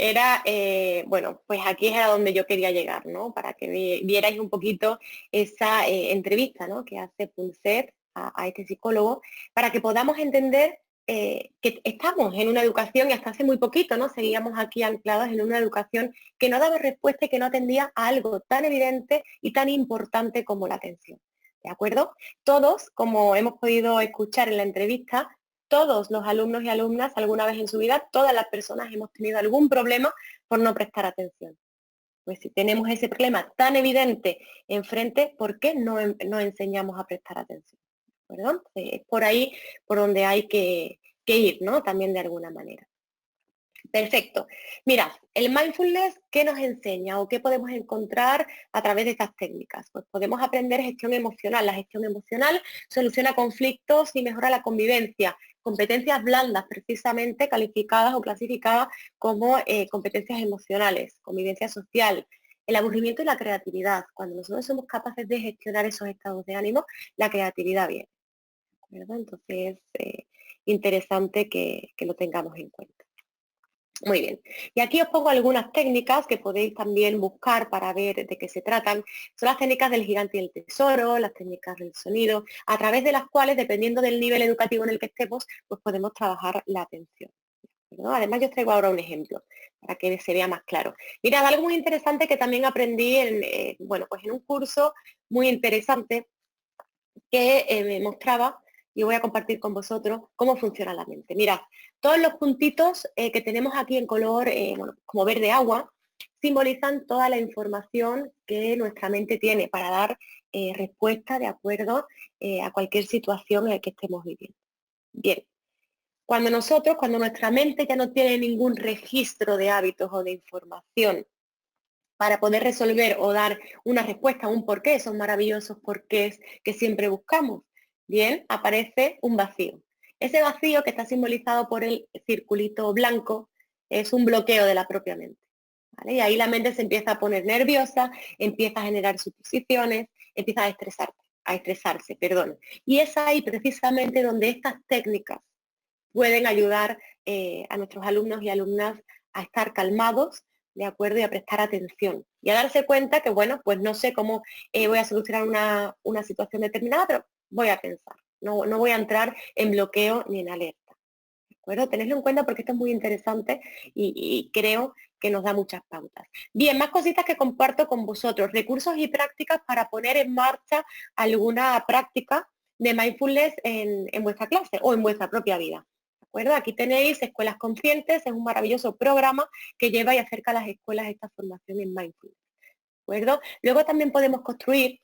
bueno, pues aquí era donde yo quería llegar, ¿no? Para que vierais un poquito esa entrevista, ¿no?, que hace Punset a este psicólogo, para que podamos entender que estamos en una educación, y hasta hace muy poquito, ¿no?, seguíamos aquí anclados en una educación que no daba respuesta y que no atendía a algo tan evidente y tan importante como la atención. ¿De acuerdo? Todos, como hemos podido escuchar en la entrevista, todos los alumnos y alumnas alguna vez en su vida, todas las personas hemos tenido algún problema por no prestar atención. Pues si tenemos ese problema tan evidente enfrente, ¿por qué no enseñamos a prestar atención? ¿De acuerdo? Es por ahí por donde hay que ir, ¿no?, también de alguna manera. Perfecto. Mirad, el mindfulness, ¿qué nos enseña o qué podemos encontrar a través de estas técnicas? Pues podemos aprender gestión emocional. La gestión emocional soluciona conflictos y mejora la convivencia. Competencias blandas, precisamente calificadas o clasificadas como competencias emocionales, convivencia social, el aburrimiento y la creatividad. Cuando nosotros somos capaces de gestionar esos estados de ánimo, la creatividad viene. ¿Verdad? Entonces, interesante que lo tengamos en cuenta. Muy bien, y aquí os pongo algunas técnicas que podéis también buscar para ver de qué se tratan. Son las técnicas del gigante y el tesoro, las técnicas del sonido, a través de las cuales, dependiendo del nivel educativo en el que estemos, pues podemos trabajar la atención, ¿no? Además, yo os traigo ahora un ejemplo para que se vea más claro. Mirad, algo muy interesante que también aprendí en un curso muy interesante que me mostraba, y voy a compartir con vosotros cómo funciona la mente. Mirad, todos los puntitos que tenemos aquí en color, como verde agua, simbolizan toda la información que nuestra mente tiene para dar respuesta de acuerdo a cualquier situación en la que estemos viviendo. Bien, cuando nuestra mente ya no tiene ningún registro de hábitos o de información para poder resolver o dar una respuesta, un porqué, esos maravillosos porqués que siempre buscamos, bien, aparece un vacío. Ese vacío, que está simbolizado por el circulito blanco, es un bloqueo de la propia mente, ¿vale? Y ahí la mente se empieza a poner nerviosa, empieza a generar suposiciones, empieza a estresarse. Y es ahí precisamente donde estas técnicas pueden ayudar a nuestros alumnos y alumnas a estar calmados, ¿de acuerdo?, y a prestar atención. Y a darse cuenta que, bueno, pues no sé cómo voy a solucionar una situación determinada, pero voy a pensar. No voy a entrar en bloqueo ni en alerta. ¿De acuerdo? Tenedlo en cuenta porque esto es muy interesante y creo que nos da muchas pautas. Bien, más cositas que comparto con vosotros. Recursos y prácticas para poner en marcha alguna práctica de mindfulness en vuestra clase o en vuestra propia vida. ¿De acuerdo? Aquí tenéis Escuelas Conscientes, es un maravilloso programa que lleva y acerca a las escuelas esta formación en mindfulness. ¿De acuerdo? Luego también podemos construir,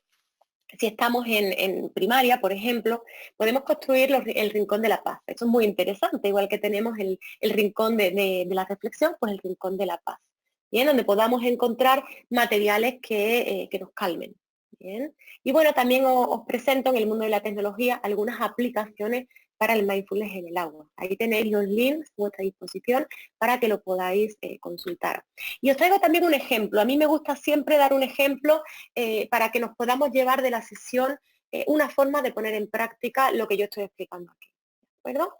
si estamos en primaria, por ejemplo, podemos construir el rincón de la paz. Eso es muy interesante, igual que tenemos el rincón de la reflexión, pues el rincón de la paz. Bien, donde podamos encontrar materiales que nos calmen. Bien. Y bueno, también os presento en el mundo de la tecnología algunas aplicaciones para el mindfulness en el agua. Ahí tenéis los links a vuestra disposición para que lo podáis consultar. Y os traigo también un ejemplo. A mí me gusta siempre dar un ejemplo para que nos podamos llevar de la sesión una forma de poner en práctica lo que yo estoy explicando aquí. ¿De acuerdo?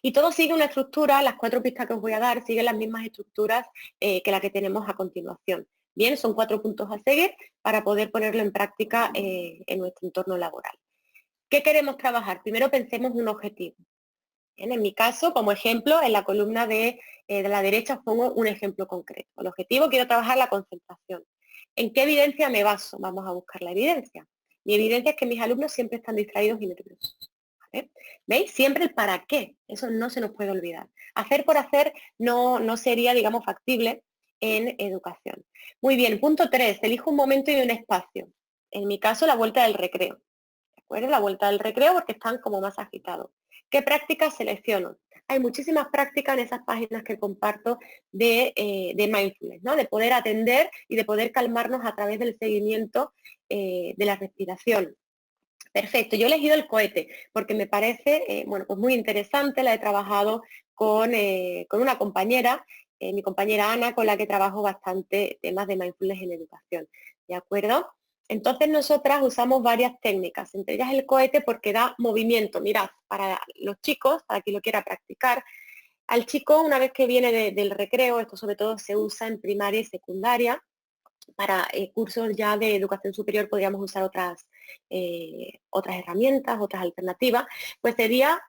Y todo sigue una estructura, las 4 pistas que os voy a dar siguen las mismas estructuras que la que tenemos a continuación. Bien, son 4 puntos a seguir para poder ponerlo en práctica en nuestro entorno laboral. ¿Qué queremos trabajar? Primero pensemos un objetivo. Bien, en mi caso, como ejemplo, en la columna de la derecha os pongo un ejemplo concreto. El objetivo, quiero trabajar la concentración. ¿En qué evidencia me baso? Vamos a buscar la evidencia. Mi evidencia es que mis alumnos siempre están distraídos y nerviosos. ¿Vale? ¿Veis? Siempre el para qué. Eso no se nos puede olvidar. Hacer por hacer no sería, digamos, factible en educación. Muy bien, punto 3. Elijo un momento y un espacio. En mi caso, la vuelta del recreo. ¿De acuerdo? La vuelta del recreo porque están como más agitados. ¿Qué prácticas selecciono? Hay muchísimas prácticas en esas páginas que comparto de mindfulness, ¿no? De poder atender y de poder calmarnos a través del seguimiento de la respiración. Perfecto, yo he elegido el cohete porque me parece bueno, pues muy interesante, la he trabajado con una compañera, mi compañera Ana, con la que trabajo bastante temas de mindfulness en educación, ¿de acuerdo? Entonces nosotras usamos varias técnicas, entre ellas el cohete porque da movimiento. Mirad, para los chicos, para quien lo quiera practicar, al chico una vez que viene del recreo, esto sobre todo se usa en primaria y secundaria, para cursos ya de educación superior podríamos usar otras herramientas, otras alternativas, pues sería,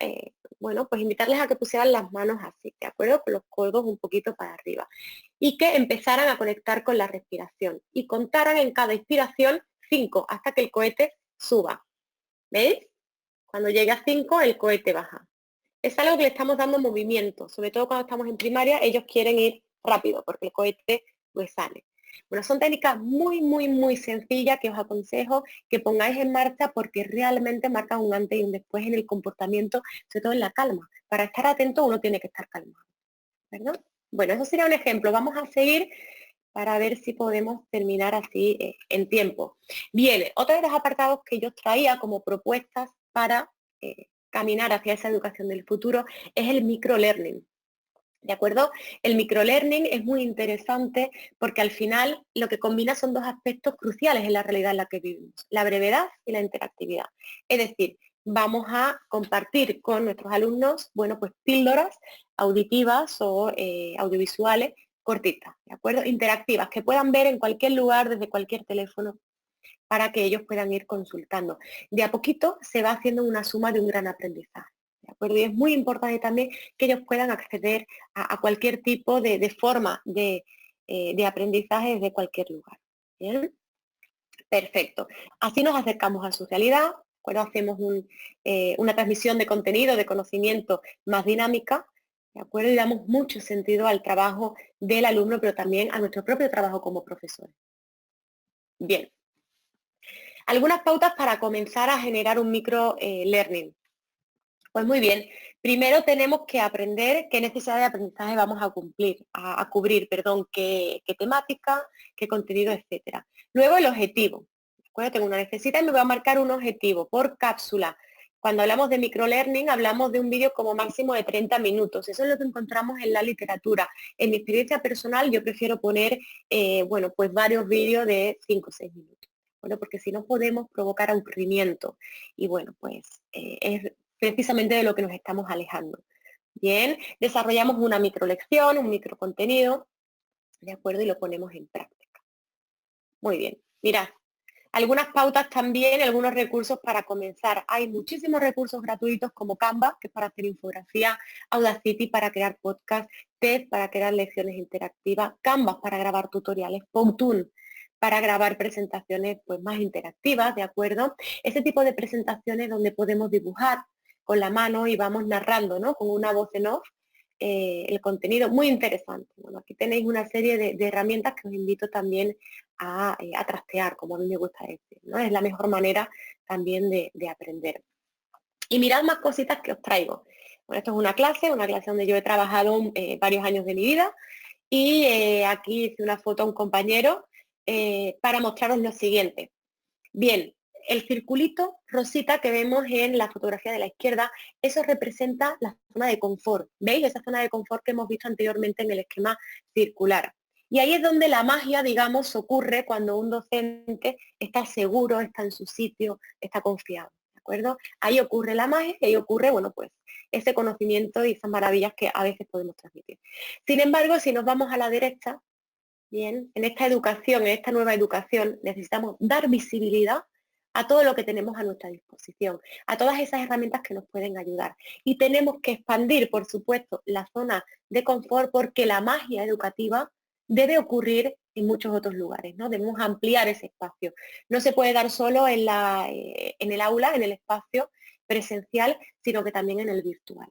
bueno, pues invitarles a que pusieran las manos así, ¿de acuerdo? Con los codos un poquito para arriba y que empezaran a conectar con la respiración y contaran en cada inspiración 5 hasta que el cohete suba. ¿Veis? Cuando llegue a 5 el cohete baja. Es algo que le estamos dando movimiento, sobre todo cuando estamos en primaria, ellos quieren ir rápido porque el cohete pues sale. Bueno, son técnicas muy sencillas que os aconsejo que pongáis en marcha porque realmente marcan un antes y un después en el comportamiento, sobre todo en la calma. Para estar atento uno tiene que estar calmado, ¿verdad? Bueno, eso sería un ejemplo. Vamos a seguir para ver si podemos terminar así en tiempo. Bien, otro de los apartados que yo traía como propuestas para caminar hacia esa educación del futuro es el microlearning. ¿De acuerdo? El microlearning es muy interesante porque al final lo que combina son dos aspectos cruciales en la realidad en la que vivimos, la brevedad y la interactividad. Es decir, vamos a compartir con nuestros alumnos, bueno, pues píldoras auditivas o audiovisuales cortitas, ¿de acuerdo? Interactivas, que puedan ver en cualquier lugar, desde cualquier teléfono, para que ellos puedan ir consultando. De a poquito se va haciendo una suma de un gran aprendizaje. ¿De acuerdo? Y es muy importante también que ellos puedan acceder a cualquier tipo de forma de aprendizaje desde cualquier lugar. ¿Bien? Perfecto. Así nos acercamos a su realidad, cuando hacemos una transmisión de contenido, de conocimiento más dinámica, ¿de acuerdo? Y damos mucho sentido al trabajo del alumno, pero también a nuestro propio trabajo como profesores. Bien. Algunas pautas para comenzar a generar un micro-learning. Pues muy bien, primero tenemos que aprender qué necesidad de aprendizaje vamos a cubrir, qué temática, qué contenido, etcétera. Luego el objetivo. Bueno, tengo una necesidad y me voy a marcar un objetivo por cápsula. Cuando hablamos de microlearning hablamos de un vídeo como máximo de 30 minutos. Eso es lo que encontramos en la literatura. En mi experiencia personal yo prefiero poner, bueno, pues varios vídeos de 5 o 6 minutos. Bueno, porque si no podemos provocar aburrimiento. Y bueno, pues es precisamente de lo que nos estamos alejando. Bien, desarrollamos una microlección, un microcontenido, ¿de acuerdo? Y lo ponemos en práctica. Muy bien, mirad, algunas pautas también, algunos recursos para comenzar. Hay muchísimos recursos gratuitos como Canva, que es para hacer infografía, Audacity para crear podcast, TED para crear lecciones interactivas, Canva para grabar tutoriales, Powtoon para grabar presentaciones pues, más interactivas, ¿de acuerdo? Ese tipo de presentaciones donde podemos dibujar con la mano y vamos narrando, ¿no? Con una voz en off, el contenido muy interesante. Bueno, aquí tenéis una serie de herramientas que os invito también a trastear, como a mí me gusta decir, ¿no? Es la mejor manera también de aprender. Y mirad más cositas que os traigo. Bueno, esto es una clase donde yo he trabajado varios años de mi vida y aquí hice una foto a un compañero para mostraros lo siguiente. Bien, el circulito rosita que vemos en la fotografía de la izquierda, eso representa la zona de confort. ¿Veis? Esa zona de confort que hemos visto anteriormente en el esquema circular. Y ahí es donde la magia, digamos, ocurre cuando un docente está seguro, está en su sitio, está confiado. ¿De acuerdo? Ahí ocurre la magia y ahí ocurre, bueno, pues ese conocimiento y esas maravillas que a veces podemos transmitir. Sin embargo, si nos vamos a la derecha, Bien, en esta educación, en esta nueva educación, necesitamos dar visibilidad a todo lo que tenemos a nuestra disposición, a todas esas herramientas que nos pueden ayudar. Y tenemos que expandir, por supuesto, la zona de confort porque la magia educativa debe ocurrir en muchos otros lugares, ¿no? Debemos ampliar ese espacio. No se puede dar solo en el aula, en el espacio presencial, sino que también en el virtual.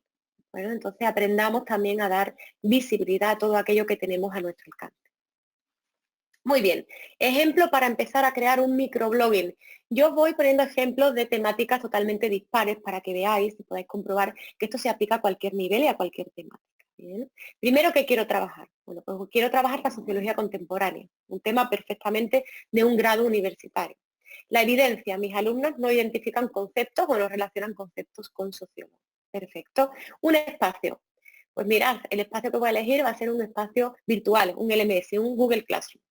Bueno, entonces aprendamos también a dar visibilidad a todo aquello que tenemos a nuestro alcance. Muy bien, ejemplo para empezar a crear un microblogging. Yo os voy poniendo ejemplos de temáticas totalmente dispares para que veáis y podáis comprobar que esto se aplica a cualquier nivel y a cualquier temática. ¿Bien? Primero, ¿qué quiero trabajar? Bueno, pues quiero trabajar la sociología contemporánea, un tema perfectamente de un grado universitario. La evidencia, mis alumnos no identifican conceptos o no relacionan conceptos con sociólogos. Perfecto. Un espacio. Pues mirad, el espacio que voy a elegir va a ser un espacio virtual, un LMS, un Google Classroom.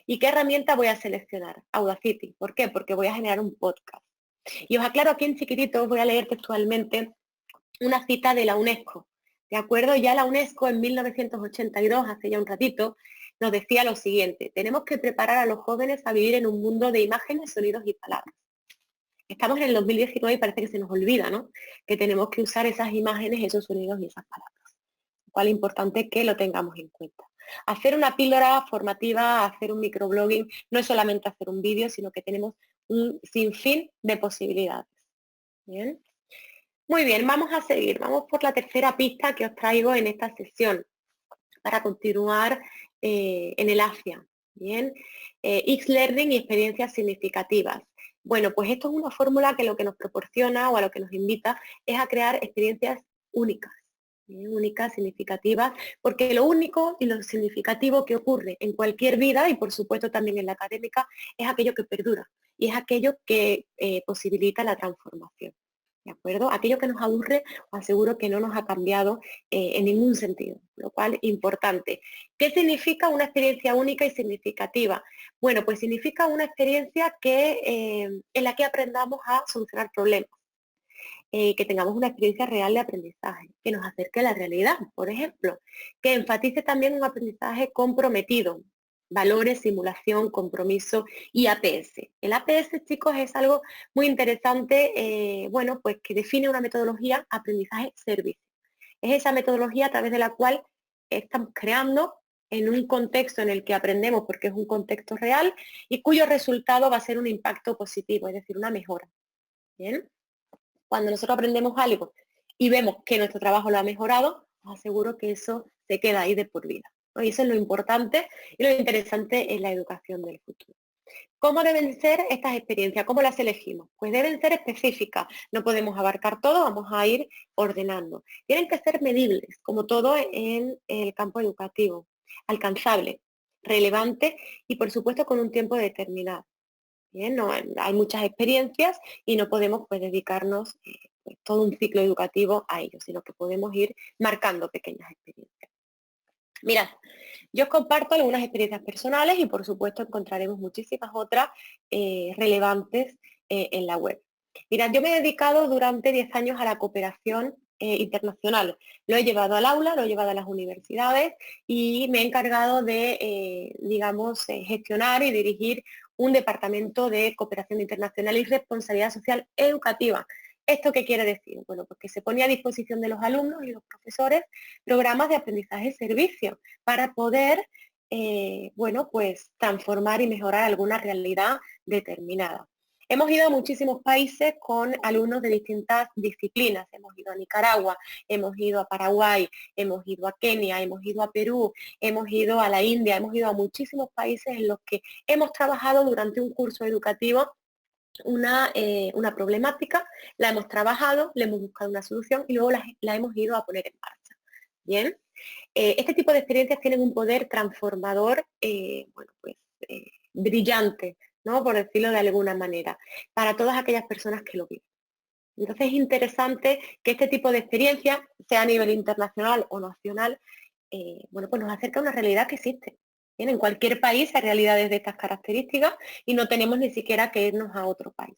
¿Y qué herramienta voy a seleccionar? Audacity. ¿Por qué? Porque voy a generar un podcast. Y os aclaro aquí en chiquitito, os voy a leer textualmente una cita de la UNESCO. ¿De acuerdo? Ya la UNESCO en 1982, hace ya un ratito, nos decía lo siguiente: tenemos que preparar a los jóvenes a vivir en un mundo de imágenes, sonidos y palabras. Estamos en el 2019 y parece que se nos olvida, ¿no? Que tenemos que usar esas imágenes, esos sonidos y esas palabras. Lo cual es importante que lo tengamos en cuenta. Hacer una píldora formativa, hacer un microblogging, no es solamente hacer un vídeo, sino que tenemos un sinfín de posibilidades. ¿Bien? Muy bien, vamos a seguir. Vamos por la tercera pista que os traigo en esta sesión para continuar en el AFIA. Bien, X-Learning y experiencias significativas. Bueno, pues esto es una fórmula que lo que nos proporciona o a lo que nos invita es a crear experiencias únicas. Únicas, significativas, porque lo único y lo significativo que ocurre en cualquier vida y por supuesto también en la académica es aquello que perdura y es aquello que posibilita la transformación. ¿De acuerdo? Aquello que nos aburre, os aseguro que no nos ha cambiado en ningún sentido, lo cual importante. ¿Qué significa una experiencia única y significativa? Bueno, pues significa una experiencia en la que aprendamos a solucionar problemas. Que tengamos una experiencia real de aprendizaje, que nos acerque a la realidad, por ejemplo, que enfatice también un aprendizaje comprometido, valores, simulación, compromiso y APS. El APS, chicos, es algo muy interesante, bueno, pues que define una metodología aprendizaje-servicio. Es esa metodología a través de la cual estamos creando en un contexto en el que aprendemos porque es un contexto real y cuyo resultado va a ser un impacto positivo, es decir, una mejora. ¿Bien? Cuando nosotros aprendemos algo y vemos que nuestro trabajo lo ha mejorado, os aseguro que eso se queda ahí de por vida, ¿no? Y eso es lo importante y lo interesante en la educación del futuro. ¿Cómo deben ser estas experiencias? ¿Cómo las elegimos? Pues deben ser específicas. No podemos abarcar todo, vamos a ir ordenando. Tienen que ser medibles, como todo en el campo educativo. Alcanzable, relevante y, por supuesto, con un tiempo determinado. Bien, no, hay muchas experiencias y no podemos pues, dedicarnos pues, todo un ciclo educativo a ello, sino que podemos ir marcando pequeñas experiencias. Mirad, yo os comparto algunas experiencias personales y por supuesto encontraremos muchísimas otras relevantes en la web. Mirad, yo me he dedicado durante 10 años a la cooperación internacional. Lo he llevado al aula, lo he llevado a las universidades y me he encargado de, digamos, gestionar y dirigir un departamento de cooperación internacional y responsabilidad social educativa. ¿Esto qué quiere decir? Bueno, pues que se pone a disposición de los alumnos y los profesores programas de aprendizaje-servicio para poder, bueno, pues transformar y mejorar alguna realidad determinada. Hemos ido a muchísimos países con alumnos de distintas disciplinas. Hemos ido a Nicaragua, hemos ido a Paraguay, hemos ido a Kenia, hemos ido a Perú, hemos ido a la India, hemos ido a muchísimos países en los que hemos trabajado durante un curso educativo una problemática, la hemos trabajado, le hemos buscado una solución y luego la hemos ido a poner en marcha. Bien, este tipo de experiencias tienen un poder transformador, bueno, pues brillante, ¿no? Por decirlo de alguna manera, para todas aquellas personas que lo viven. Entonces es interesante que este tipo de experiencias, sea a nivel internacional o nacional, bueno, pues nos acerca a una realidad que existe. Bien, en cualquier país hay realidades de estas características y no tenemos ni siquiera que irnos a otro país.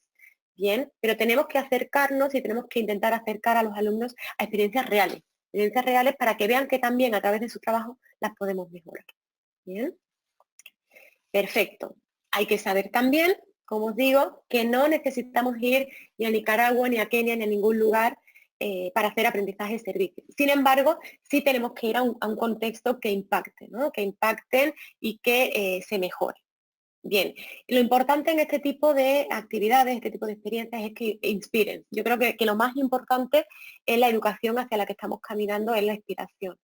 Bien, pero tenemos que acercarnos y tenemos que intentar acercar a los alumnos a experiencias reales para que vean que también a través de su trabajo las podemos mejorar. Bien. Perfecto. Hay que saber también, como os digo, que no necesitamos ir ni a Nicaragua, ni a Kenia, ni a ningún lugar para hacer aprendizaje de servicios. Sin embargo, sí tenemos que ir a un contexto que impacte, ¿no? Que impacten y que se mejore. Bien, lo importante en este tipo de actividades, este tipo de experiencias es que inspiren. Yo creo que lo más importante en la educación hacia la que estamos caminando es la inspiración.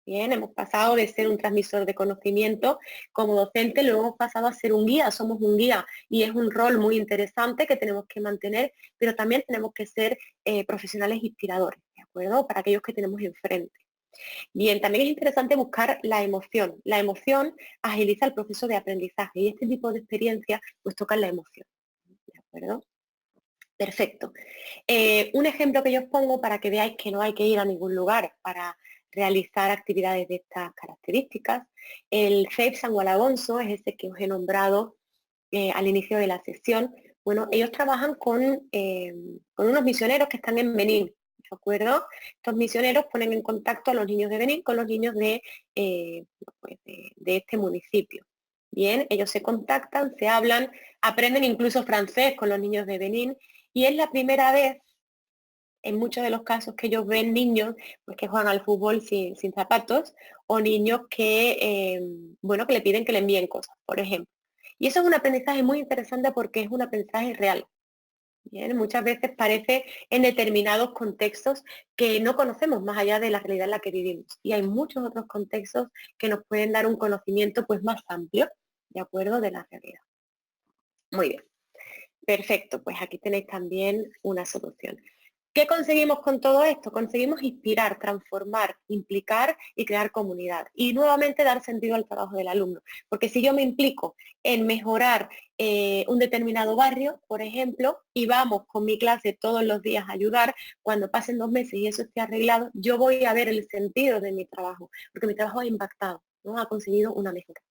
Bien, hemos pasado de ser un transmisor de conocimiento como docente, luego hemos pasado a ser un guía, somos un guía y es un rol muy interesante que tenemos que mantener, pero también tenemos que ser profesionales inspiradores, ¿de acuerdo? Para aquellos que tenemos enfrente. Bien, también es interesante buscar la emoción. La emoción agiliza el proceso de aprendizaje y este tipo de experiencias pues tocan la emoción, ¿de acuerdo? Perfecto. Un ejemplo que yo os pongo para que veáis que no hay que ir a ningún lugar para realizar actividades de estas características. El CEIP San Gualagonzo es ese que os he nombrado al inicio de la sesión. Bueno, ellos trabajan con unos misioneros que están en Benín, ¿de acuerdo? Estos misioneros ponen en contacto a los niños de Benín con los niños pues de este municipio. Bien, ellos se contactan, se hablan, aprenden incluso francés con los niños de Benín y es la primera vez en muchos de los casos que ellos ven niños pues, que juegan al fútbol sin zapatos o niños que, bueno, que le piden que le envíen cosas, por ejemplo. Y eso es un aprendizaje muy interesante porque es un aprendizaje real. Bien, muchas veces parece en determinados contextos que no conocemos más allá de la realidad en la que vivimos. Y hay muchos otros contextos que nos pueden dar un conocimiento pues más amplio, de acuerdo, de la realidad. Muy bien. Perfecto, pues aquí tenéis también una solución. ¿Qué conseguimos con todo esto? Conseguimos inspirar, transformar, implicar y crear comunidad. Y nuevamente dar sentido al trabajo del alumno. Porque si yo me implico en mejorar un determinado barrio, por ejemplo, y vamos con mi clase todos los días a ayudar, cuando pasen 2 meses y eso esté arreglado, yo voy a ver el sentido de mi trabajo, porque mi trabajo ha impactado, ¿no? Ha conseguido una mejora.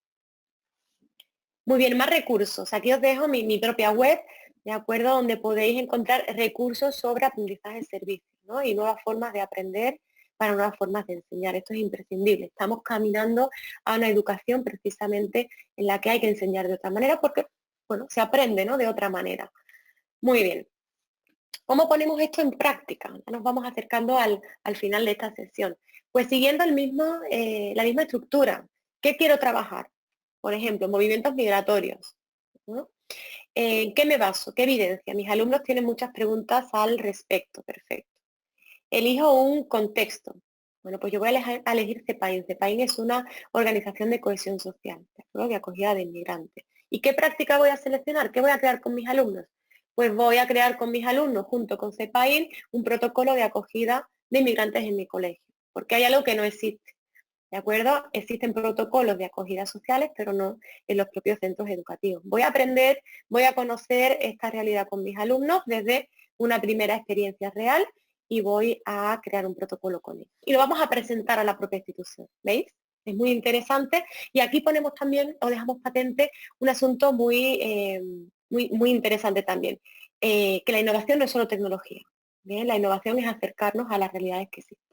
Muy bien, más recursos. Aquí os dejo mi propia web, ¿de acuerdo? Donde podéis encontrar recursos sobre aprendizaje de servicios, ¿no? Y nuevas formas de aprender para nuevas formas de enseñar. Esto es imprescindible. Estamos caminando a una educación precisamente en la que hay que enseñar de otra manera porque, bueno, se aprende, ¿no? De otra manera. Muy bien. ¿Cómo ponemos esto en práctica? Ya nos vamos acercando al final de esta sesión. Pues siguiendo la misma estructura. ¿Qué quiero trabajar? Por ejemplo, movimientos migratorios, ¿no? ¿En qué me baso? ¿Qué evidencia? Mis alumnos tienen muchas preguntas al respecto. Perfecto. Elijo un contexto. Bueno, pues yo voy a elegir CEPAIN. CEPAIN es una organización de cohesión social, ¿de acuerdo? De acogida de inmigrantes. ¿Y qué práctica voy a seleccionar? ¿Qué voy a crear con mis alumnos? Pues voy a crear con mis alumnos, junto con CEPAIN, un protocolo de acogida de inmigrantes en mi colegio. Porque hay algo que no existe. ¿De acuerdo? Existen protocolos de acogida sociales, pero no en los propios centros educativos. Voy a aprender, voy a conocer esta realidad con mis alumnos desde una primera experiencia real y voy a crear un protocolo con ellos. Y lo vamos a presentar a la propia institución, ¿veis? Es muy interesante y aquí ponemos también, o dejamos patente, un asunto muy interesante también, que la innovación no es solo tecnología, ¿bien? La innovación es acercarnos a las realidades que existen.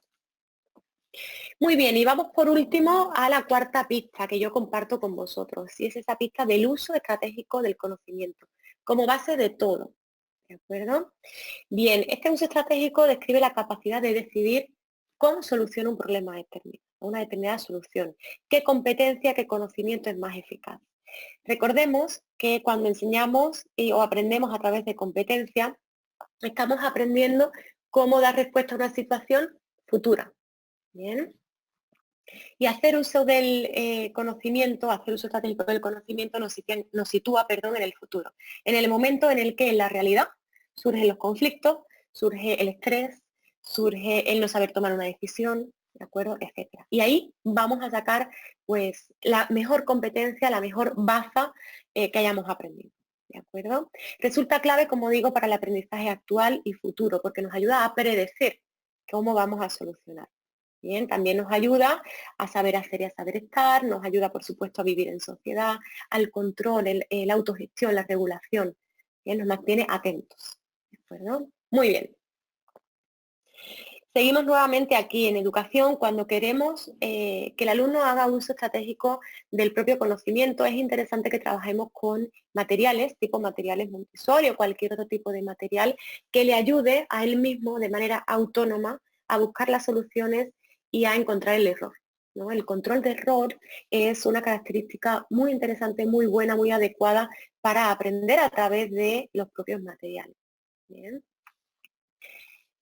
Muy bien, y vamos por último a la cuarta pista que yo comparto con vosotros, y es esa pista del uso estratégico del conocimiento, como base de todo, ¿de acuerdo? Bien, este uso estratégico describe la capacidad de decidir cómo soluciona un problema determinado, una determinada solución, qué competencia, qué conocimiento es más eficaz. Recordemos que cuando enseñamos o aprendemos a través de competencia, estamos aprendiendo cómo dar respuesta a una situación futura. Bien. Y hacer uso del conocimiento, hacer uso estratégico del conocimiento nos sitúa en el futuro. En el momento en el que en la realidad surgen los conflictos, surge el estrés, surge el no saber tomar una decisión, ¿de acuerdo? Etcétera. Y ahí vamos a sacar pues la mejor competencia, la mejor baza que hayamos aprendido. ¿De acuerdo? Resulta clave, como digo, para el aprendizaje actual y futuro, porque nos ayuda a predecir cómo vamos a solucionar. Bien, también nos ayuda a saber hacer y a saber estar, nos ayuda, por supuesto, a vivir en sociedad, al control, la autogestión, la regulación. Bien, nos mantiene atentos. ¿De acuerdo? Muy bien. Seguimos nuevamente aquí en educación cuando queremos que el alumno haga uso estratégico del propio conocimiento. Es interesante que trabajemos con materiales, tipo materiales Montessori o cualquier otro tipo de material que le ayude a él mismo de manera autónoma a buscar las soluciones y a encontrar el error, ¿no? El control de error es una característica muy interesante, muy buena, muy adecuada para aprender a través de los propios materiales. Bien.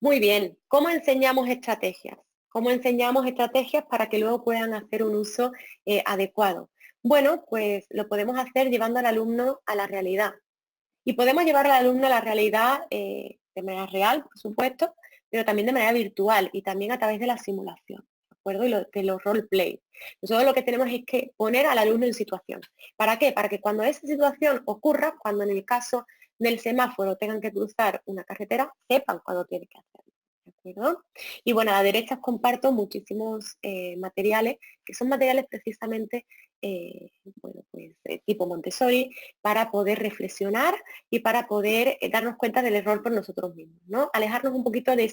Muy bien, ¿cómo enseñamos estrategias? ¿Cómo enseñamos estrategias para que luego puedan hacer un uso adecuado? Bueno, pues lo podemos hacer llevando al alumno a la realidad. Y podemos llevar al alumno a la realidad de manera real, por supuesto, pero también de manera virtual y también a través de la simulación, ¿de acuerdo? Y de los roleplay. Nosotros lo que tenemos es que poner al alumno en situación. ¿Para qué? Para que cuando esa situación ocurra, cuando en el caso del semáforo tengan que cruzar una carretera, sepan cuándo tienen que hacerlo. ¿De acuerdo? Y bueno, a la derecha os comparto muchísimos materiales, que son materiales precisamente bueno, pues, tipo Montessori, para poder reflexionar y para poder darnos cuenta del error por nosotros mismos, ¿no? Alejarnos un poquito de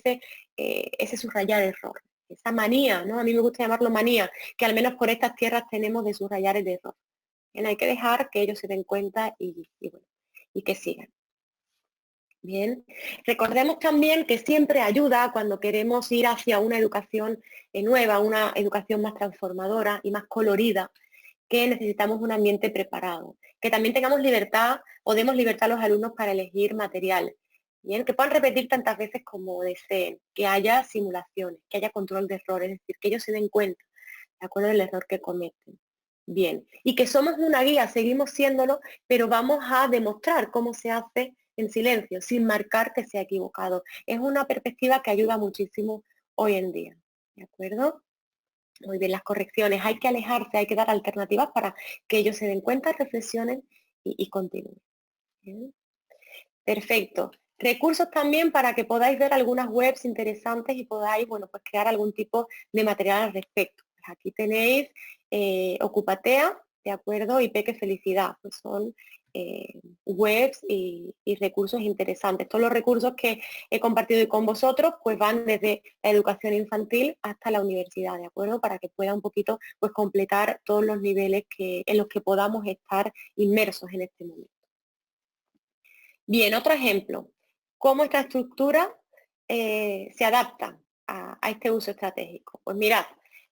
ese subrayar error, esa manía, ¿no? A mí me gusta llamarlo manía, que al menos por estas tierras tenemos de subrayar el error. Bien, hay que dejar que ellos se den cuenta bueno, y que sigan. Bien, recordemos también que siempre ayuda cuando queremos ir hacia una educación nueva, una educación más transformadora y más colorida, que necesitamos un ambiente preparado, que también tengamos libertad o demos libertad a los alumnos para elegir material, bien, que puedan repetir tantas veces como deseen, que haya simulaciones, que haya control de errores, es decir, que ellos se den cuenta, de acuerdo del error que cometen. Bien, y que somos una guía, seguimos siéndolo, pero vamos a demostrar cómo se hace en silencio, sin marcar que se ha equivocado. Es una perspectiva que ayuda muchísimo hoy en día, ¿de acuerdo? Muy bien, las correcciones, hay que alejarse, hay que dar alternativas para que ellos se den cuenta, reflexionen y continúen. Bien. Perfecto. Recursos también para que podáis ver algunas webs interesantes y podáis, bueno, pues crear algún tipo de material al respecto. Pues aquí tenéis Ocupatea, ¿de acuerdo? Y Peque Felicidad, pues son webs y recursos interesantes. Todos los recursos que he compartido hoy con vosotros, pues van desde la educación infantil hasta la universidad, ¿de acuerdo? Para que pueda un poquito, pues completar todos los niveles en los que podamos estar inmersos en este momento. Bien, otro ejemplo. ¿Cómo esta estructura se adapta a este uso estratégico? Pues mirad,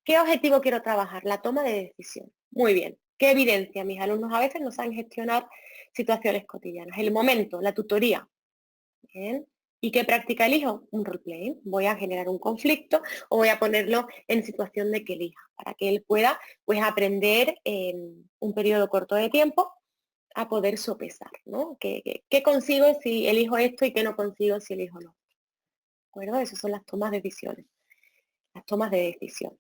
¿qué objetivo quiero trabajar? La toma de decisión. Muy bien. ¿Qué evidencia? Mis alumnos a veces no saben gestionar situaciones cotidianas. El momento, la tutoría. Bien. ¿Y qué práctica elijo? Un roleplay. Voy a generar un conflicto o voy a ponerlo en situación de que elija, para que él pueda pues, aprender en un periodo corto de tiempo a poder sopesar, ¿no? ¿Qué consigo si elijo esto y qué no consigo si elijo lo otro? ¿De acuerdo? Esas son las tomas de decisiones, las tomas de decisión.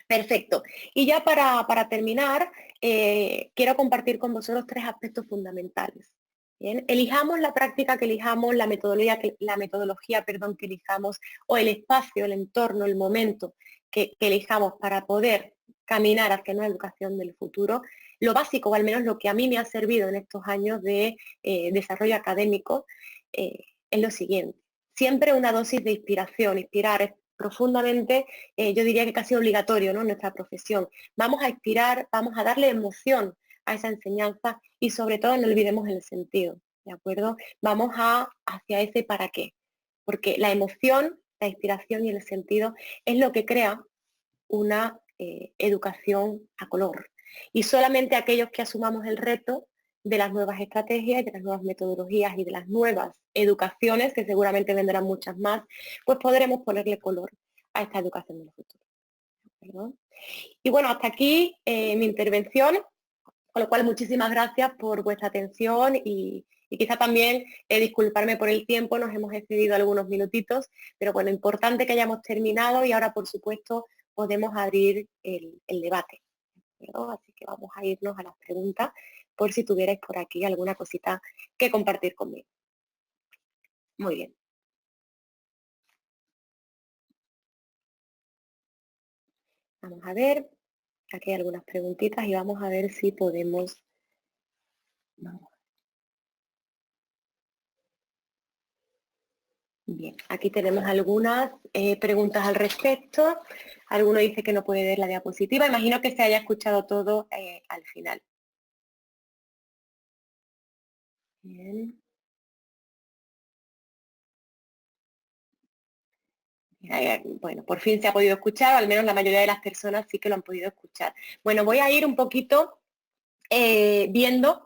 Perfecto. Y ya para terminar, quiero compartir con vosotros tres aspectos fundamentales. Bien, elijamos la práctica que elijamos, la metodología, perdón, que elijamos, o el espacio, el entorno, el momento que elijamos para poder caminar hacia una educación del futuro. Lo básico, o al menos lo que a mí me ha servido en estos años de desarrollo académico, es lo siguiente. Siempre una dosis de inspiración, inspirar profundamente, yo diría que casi obligatorio, ¿no? En nuestra profesión. Vamos a inspirar, vamos a darle emoción a esa enseñanza y sobre todo no olvidemos el sentido, ¿de acuerdo? Vamos hacia ese para qué, porque la emoción, la inspiración y el sentido es lo que crea una educación a color. Y solamente aquellos que asumamos el reto de las nuevas estrategias, de las nuevas metodologías y de las nuevas educaciones, que seguramente vendrán muchas más, pues podremos ponerle color a esta educación del futuro. ¿Perdón? Y bueno, hasta aquí mi intervención, con lo cual muchísimas gracias por vuestra atención y quizá también disculparme por el tiempo, nos hemos excedido algunos minutitos, pero bueno, importante que hayamos terminado y ahora por supuesto podemos abrir el debate, ¿no? Así que vamos a irnos a las preguntas por si tuvierais por aquí alguna cosita que compartir conmigo. Muy bien. Vamos a ver, aquí hay algunas preguntitas y vamos a ver si podemos... Vamos. Bien, aquí tenemos algunas preguntas al respecto. Alguno dice que no puede ver la diapositiva. Imagino que se haya escuchado todo al final. Bien. Bueno, por fin se ha podido escuchar, o al menos la mayoría de las personas sí que lo han podido escuchar. Bueno, voy a ir un poquito viendo,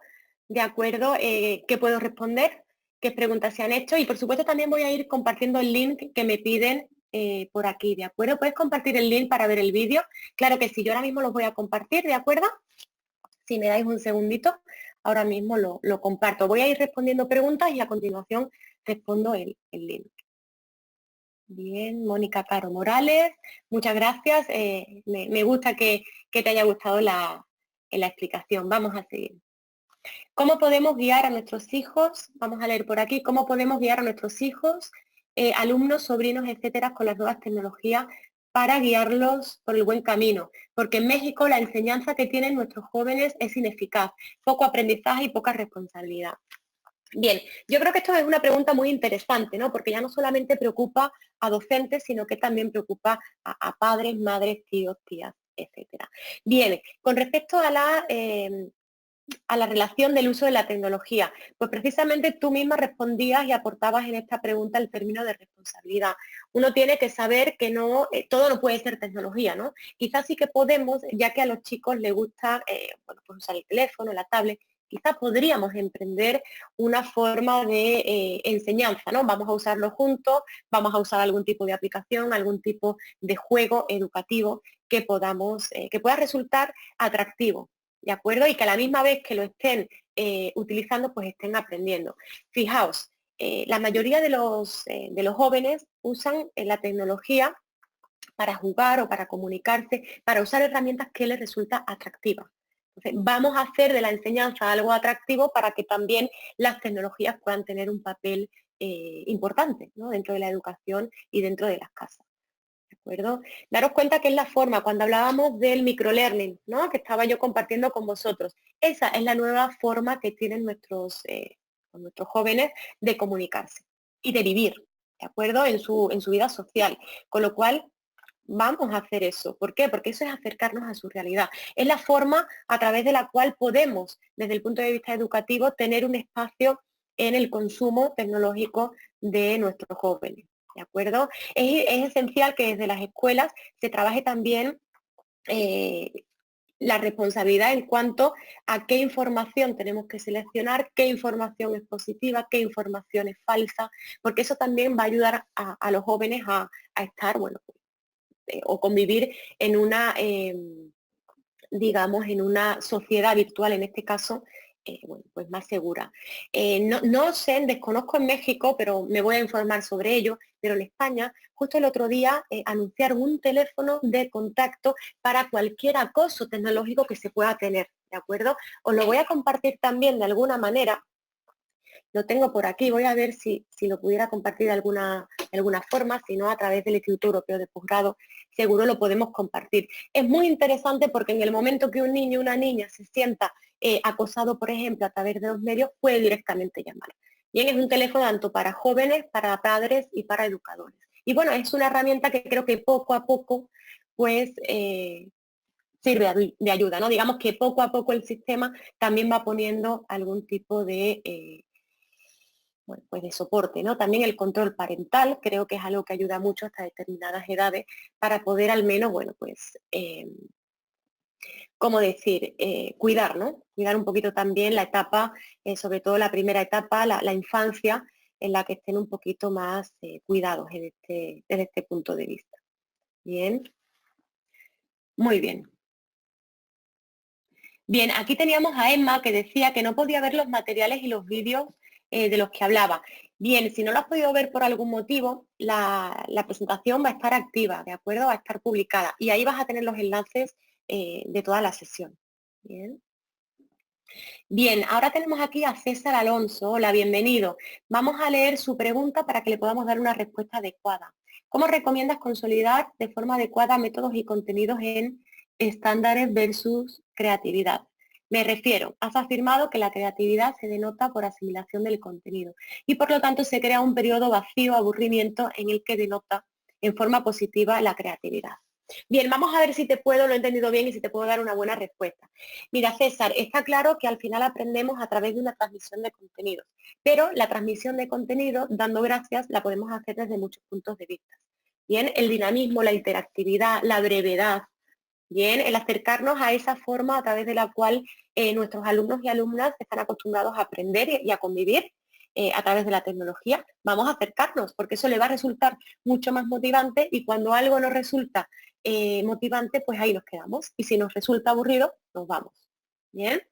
de acuerdo, qué puedo responder, qué preguntas se han hecho y por supuesto también voy a ir compartiendo el link que me piden por aquí, ¿de acuerdo? ¿Puedes compartir el link para ver el vídeo? Claro que sí, yo ahora mismo los voy a compartir, ¿de acuerdo? Si me dais un segundito, ahora mismo lo comparto. Voy a ir respondiendo preguntas y a continuación respondo el link. Bien, Mónica Caro Morales, muchas gracias. Me gusta que te haya gustado la explicación. Vamos a seguir. ¿Cómo podemos guiar a nuestros hijos? Vamos a leer por aquí. ¿Cómo podemos guiar a nuestros hijos, alumnos, sobrinos, etcétera, con las nuevas tecnologías para guiarlos por el buen camino? Porque en México la enseñanza que tienen nuestros jóvenes es ineficaz, poco aprendizaje y poca responsabilidad. Bien, yo creo que esto es una pregunta muy interesante, ¿no? Porque ya no solamente preocupa a docentes, sino que también preocupa a padres, madres, tíos, tías, etcétera. Bien, con respecto a la relación del uso de la tecnología, pues precisamente tú misma respondías y aportabas en esta pregunta el término de responsabilidad. Uno tiene que saber que no, todo no puede ser tecnología, ¿no? Quizás sí que podemos, ya que a los chicos les gusta bueno, pues usar el teléfono, la tablet, quizás podríamos emprender una forma de enseñanza, ¿no? Vamos a usarlo juntos, vamos a usar algún tipo de aplicación, algún tipo de juego educativo que podamos, que pueda resultar atractivo, ¿de acuerdo? Y que a la misma vez que lo estén utilizando, pues estén aprendiendo. Fijaos, la mayoría de los jóvenes usan la tecnología para jugar o para comunicarse, para usar herramientas que les resulta atractivas. Entonces, vamos a hacer de la enseñanza algo atractivo para que también las tecnologías puedan tener un papel importante, ¿no? Dentro de la educación y dentro de las casas. ¿De acuerdo? Daros cuenta que es la forma, cuando hablábamos del microlearning, ¿no? Que estaba yo compartiendo con vosotros. Esa es la nueva forma que tienen nuestros jóvenes de comunicarse y de vivir, ¿de acuerdo? En su vida social. Con lo cual, vamos a hacer eso. ¿Por qué? Porque eso es acercarnos a su realidad. Es la forma a través de la cual podemos, desde el punto de vista educativo, tener un espacio en el consumo tecnológico de nuestros jóvenes. ¿De acuerdo? Es esencial que desde las escuelas se trabaje también la responsabilidad en cuanto a qué información tenemos que seleccionar, qué información es positiva, qué información es falsa, porque eso también va a ayudar a los jóvenes a estar, bueno, o convivir en una, digamos, en una sociedad virtual, en este caso, bueno, pues más segura. No sé, desconozco en México, pero me voy a informar sobre ello, pero en España, justo el otro día, anunciaron un teléfono de contacto para cualquier acoso tecnológico que se pueda tener, ¿de acuerdo? Os lo voy a compartir también de alguna manera. Lo tengo por aquí, voy a ver si lo pudiera compartir de alguna forma, si no a través del Instituto Europeo de Posgrado, seguro lo podemos compartir. Es muy interesante porque en el momento que un niño o una niña se sienta acosado, por ejemplo, a través de los medios, puede directamente llamar. Bien, es un teléfono tanto para jóvenes, para padres y para educadores. Y bueno, es una herramienta que creo que poco a poco, pues, sirve de ayuda, ¿no? Digamos que poco a poco el sistema también va poniendo algún tipo de bueno, pues de soporte, ¿no? También el control parental creo que es algo que ayuda mucho hasta determinadas edades para poder al menos, bueno, pues, ¿cómo decir? Cuidar, ¿no? Cuidar un poquito también la etapa, sobre todo la primera etapa, la infancia, en la que estén un poquito más cuidados desde este punto de vista. Bien. Muy bien. Bien, aquí teníamos a Emma que decía que no podía ver los materiales y los vídeos de los que hablaba. Bien, si no lo has podido ver por algún motivo, la presentación va a estar activa, ¿de acuerdo? Va a estar publicada y ahí vas a tener los enlaces de toda la sesión. Bien. Bien, ahora tenemos aquí a César Alonso. Hola, bienvenido. Vamos a leer su pregunta para que le podamos dar una respuesta adecuada. ¿Cómo recomiendas consolidar de forma adecuada métodos y contenidos en estándares versus creatividad? Me refiero, has afirmado que la creatividad se denota por asimilación del contenido y por lo tanto se crea un periodo vacío, aburrimiento, en el que denota en forma positiva la creatividad. Bien, vamos a ver si lo he entendido bien y si te puedo dar una buena respuesta. Mira, César, está claro que al final aprendemos a través de una transmisión de contenidos, pero la transmisión de contenido, dando gracias, la podemos hacer desde muchos puntos de vista. Bien, el dinamismo, la interactividad, la brevedad, bien, el acercarnos a esa forma a través de la cual nuestros alumnos y alumnas están acostumbrados a aprender y a convivir a través de la tecnología. Vamos a acercarnos, porque eso le va a resultar mucho más motivante y cuando algo nos resulta motivante, pues ahí nos quedamos. Y si nos resulta aburrido, nos vamos. Bien.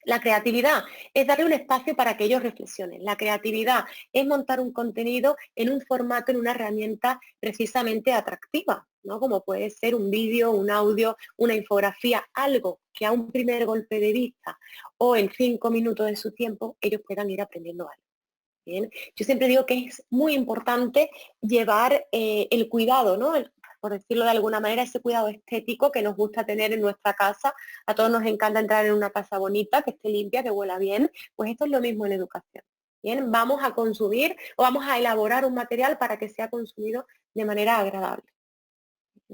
La creatividad es darle un espacio para que ellos reflexionen. La creatividad es montar un contenido en un formato, en una herramienta precisamente atractiva, ¿no? Como puede ser un vídeo, un audio, una infografía, algo que a un primer golpe de vista o en 5 minutos de su tiempo ellos puedan ir aprendiendo algo. Bien. Yo siempre digo que es muy importante llevar el cuidado, ¿no? Por decirlo de alguna manera, ese cuidado estético que nos gusta tener en nuestra casa. A todos nos encanta entrar en una casa bonita, que esté limpia, que huela bien. Pues esto es lo mismo en educación. Bien, vamos a consumir o vamos a elaborar un material para que sea consumido de manera agradable,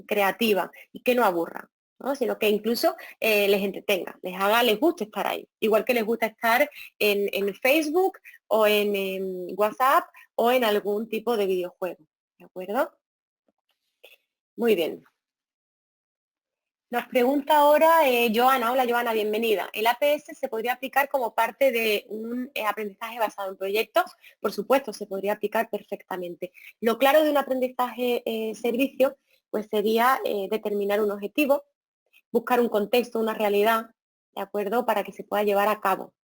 creativa y que no aburra, ¿no? Sino que incluso les entretenga, les guste estar ahí. Igual que les gusta estar en Facebook o en WhatsApp o en algún tipo de videojuego. ¿De acuerdo? Muy bien. Nos pregunta ahora Joana. Hola Joana, bienvenida. ¿El APS se podría aplicar como parte de un aprendizaje basado en proyectos? Por supuesto, se podría aplicar perfectamente. Lo claro de un aprendizaje servicio pues sería determinar un objetivo, buscar un contexto, una realidad, ¿de acuerdo? Para que se pueda llevar a cabo.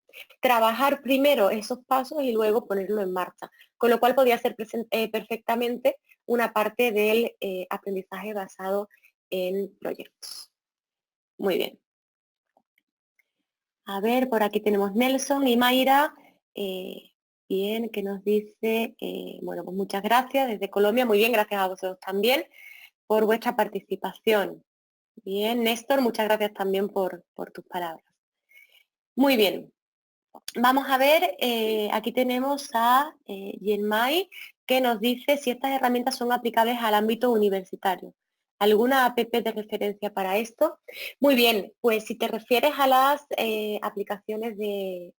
Trabajar primero esos pasos y luego ponerlo en marcha, con lo cual podría ser perfectamente una parte del aprendizaje basado en proyectos. Muy bien. A ver, por aquí tenemos Nelson y Mayra, bien, que nos dice, bueno, pues muchas gracias desde Colombia, muy bien, gracias a vosotros también por vuestra participación. Bien, Néstor, muchas gracias también por tus palabras. Muy bien, vamos a ver, aquí tenemos a Yenmai, que nos dice si estas herramientas son aplicables al ámbito universitario. ¿Alguna app de referencia para esto? Muy bien, pues si te refieres a las aplicaciones de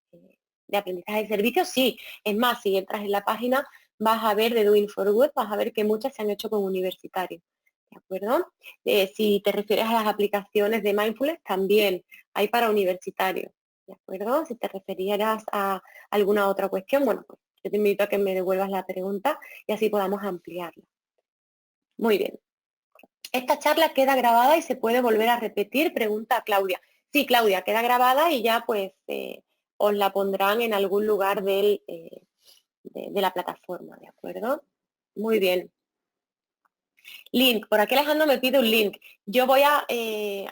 aprendizaje de servicios, sí. Es más, si entras en la página vas a ver de Doing for Good, vas a ver que muchas se han hecho con universitarios. ¿De acuerdo? Si te refieres a las aplicaciones de Mindfulness, también hay para universitarios. ¿De acuerdo? Si te referieras a alguna otra cuestión, bueno, pues yo te invito a que me devuelvas la pregunta y así podamos ampliarla. Muy bien. ¿Esta charla queda grabada y se puede volver a repetir? Pregunta Claudia. Sí, Claudia, queda grabada y ya pues os la pondrán en algún lugar de la plataforma, ¿de acuerdo? Muy bien. Link, por aquí Alejandro me pide un link. Yo voy a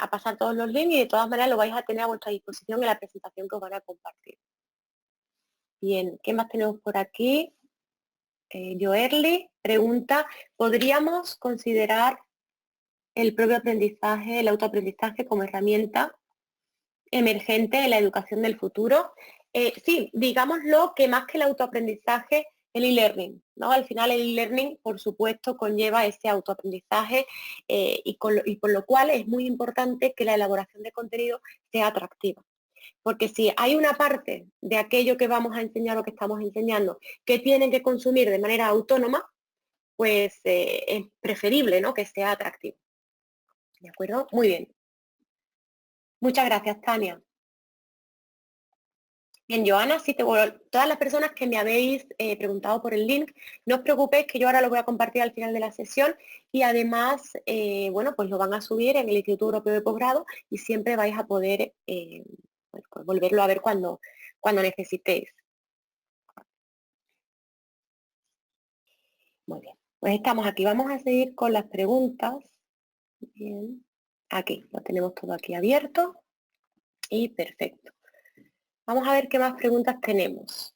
pasar todos los links y de todas maneras lo vais a tener a vuestra disposición en la presentación que os van a compartir. Bien, ¿qué más tenemos por aquí? Joerly pregunta, ¿podríamos considerar el propio aprendizaje, el autoaprendizaje como herramienta emergente en la educación del futuro? Sí, digámoslo que más que el autoaprendizaje, el e-learning, ¿no? Al final el e-learning, por supuesto, conlleva ese autoaprendizaje y por lo cual es muy importante que la elaboración de contenido sea atractiva. Porque si hay una parte de aquello que vamos a enseñar o que estamos enseñando que tienen que consumir de manera autónoma, pues es preferible, ¿no?, que sea atractivo. ¿De acuerdo? Muy bien. Muchas gracias, Tania. Bien, Joana, todas las personas que me habéis preguntado por el link, no os preocupéis que yo ahora lo voy a compartir al final de la sesión y además, bueno, pues lo van a subir en el Instituto Europeo de Posgrado y siempre vais a poder pues, volverlo a ver cuando necesitéis. Muy bien, pues estamos aquí. Vamos a seguir con las preguntas. Bien, aquí, lo tenemos todo aquí abierto y perfecto. Vamos a ver qué más preguntas tenemos.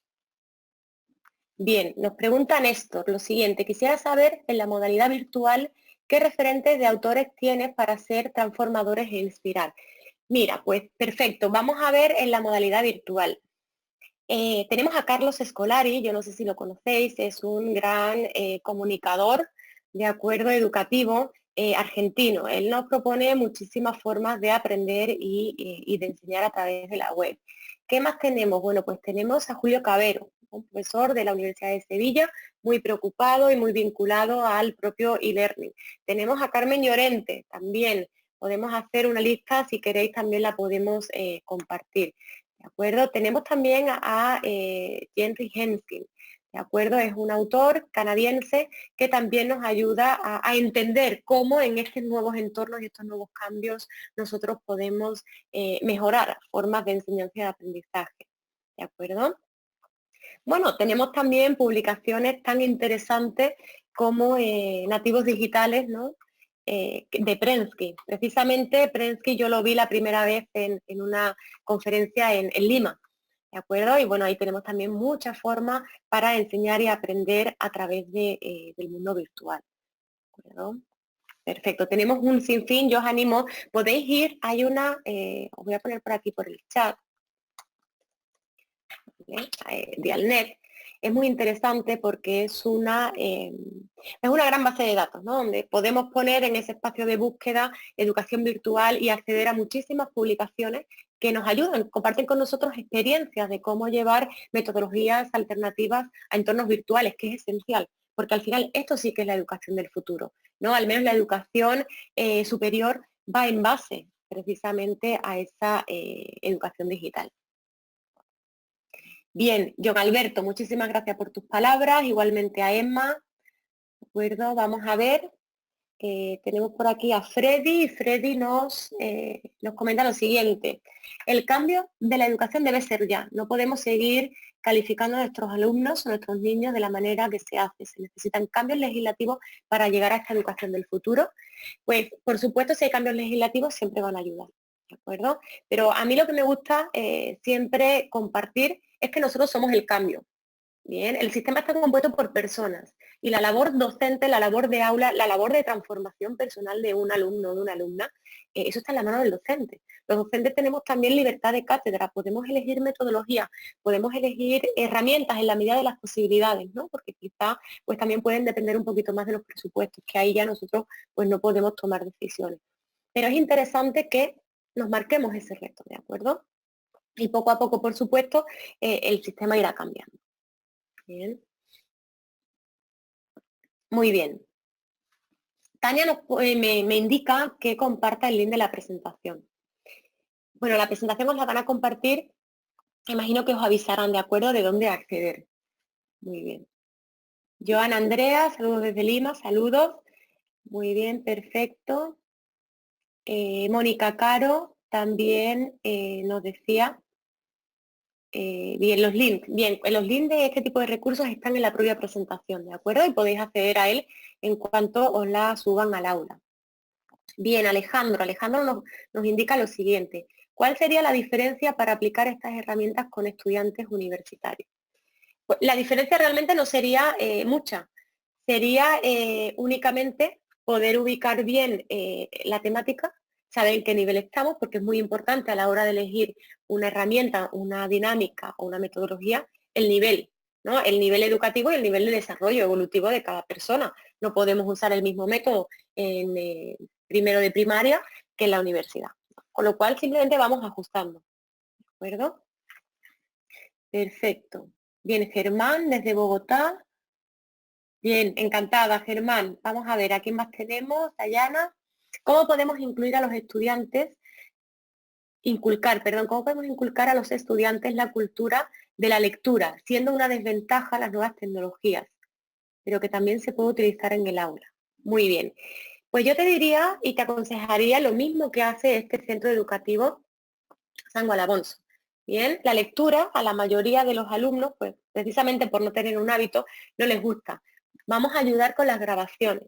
Bien, nos pregunta Néstor lo siguiente. Quisiera saber, en la modalidad virtual, ¿qué referentes de autores tienes para ser transformadores e inspirar? Mira, pues perfecto, vamos a ver en la modalidad virtual. Tenemos a Carlos Scolari, yo no sé si lo conocéis, es un gran comunicador, de acuerdo, educativo argentino. Él nos propone muchísimas formas de aprender y de enseñar a través de la web. ¿Qué más tenemos? Bueno, pues tenemos a Julio Cavero, un profesor de la Universidad de Sevilla, muy preocupado y muy vinculado al propio e-learning. Tenemos a Carmen Llorente, también podemos hacer una lista, si queréis también la podemos compartir. ¿De acuerdo? Tenemos también a Henry Hensley, ¿de acuerdo? Es un autor canadiense que también nos ayuda a entender cómo en estos nuevos entornos y estos nuevos cambios nosotros podemos mejorar formas de enseñanza y de aprendizaje, ¿de acuerdo? Bueno, tenemos también publicaciones tan interesantes como Nativos Digitales, ¿no? De Prensky. Precisamente Prensky yo lo vi la primera vez en una conferencia en Lima, ¿de acuerdo? Y bueno, ahí tenemos también muchas formas para enseñar y aprender a través del mundo virtual, ¿de acuerdo? Perfecto, tenemos un sinfín, yo os animo, podéis ir, hay una, os voy a poner por aquí por el chat, Dialnet. Es muy interesante porque es una gran base de datos, ¿no? Donde podemos poner en ese espacio de búsqueda educación virtual y acceder a muchísimas publicaciones que nos ayudan, comparten con nosotros experiencias de cómo llevar metodologías alternativas a entornos virtuales, que es esencial, porque al final esto sí que es la educación del futuro, ¿no? Al menos la educación superior va en base precisamente a esa educación digital. Bien, John Alberto, muchísimas gracias por tus palabras, igualmente a Emma, ¿de acuerdo? Vamos a ver, tenemos por aquí a Freddy, y Freddy nos comenta lo siguiente: el cambio de la educación debe ser ya, no podemos seguir calificando a nuestros alumnos o nuestros niños de la manera que se hace, se necesitan cambios legislativos para llegar a esta educación del futuro. Pues, por supuesto, si hay cambios legislativos siempre van a ayudar, ¿de acuerdo? Pero a mí lo que me gusta siempre compartir es que nosotros somos el cambio. Bien, el sistema está compuesto por personas y la labor docente, la labor de aula, la labor de transformación personal de un alumno o de una alumna, eso está en la mano del docente. Los docentes tenemos también libertad de cátedra, podemos elegir metodología, podemos elegir herramientas en la medida de las posibilidades, ¿no? Porque quizá pues también pueden depender un poquito más de los presupuestos, que ahí ya nosotros pues no podemos tomar decisiones. Pero es interesante que nos marquemos ese reto, ¿de acuerdo? Y poco a poco, por supuesto, el sistema irá cambiando. Bien. Muy bien. Tania me indica que comparta el link de la presentación. Bueno, la presentación os la van a compartir, imagino que os avisarán, ¿de acuerdo?, de dónde acceder. Muy bien. Joana Andrea, saludos desde Lima, saludos. Muy bien, perfecto. Mónica Caro también nos decía. Bien, los links. Bien, los links de este tipo de recursos están en la propia presentación, ¿de acuerdo? Y podéis acceder a él en cuanto os la suban al aula. Bien, Alejandro nos indica lo siguiente: ¿cuál sería la diferencia para aplicar estas herramientas con estudiantes universitarios? Pues, la diferencia realmente no sería mucha, sería únicamente poder ubicar bien la temática, saber en qué nivel estamos, porque es muy importante a la hora de elegir una herramienta, una dinámica o una metodología, el nivel, ¿no? El nivel educativo y el nivel de desarrollo evolutivo de cada persona. No podemos usar el mismo método en primero de primaria que en la universidad. Con lo cual simplemente vamos ajustando, ¿de acuerdo? Perfecto. Bien, Germán, desde Bogotá. Bien, encantada, Germán. Vamos a ver, ¿a quién más tenemos? Dayana. ¿Cómo podemos incluir a los estudiantes, cómo podemos inculcar a los estudiantes la cultura de la lectura, siendo una desventaja las nuevas tecnologías, pero que también se puede utilizar en el aula? Muy bien. Pues yo te diría y te aconsejaría lo mismo que hace este centro educativo San Alonso. Bien, la lectura a la mayoría de los alumnos, pues precisamente por no tener un hábito, no les gusta. Vamos a ayudar con las grabaciones.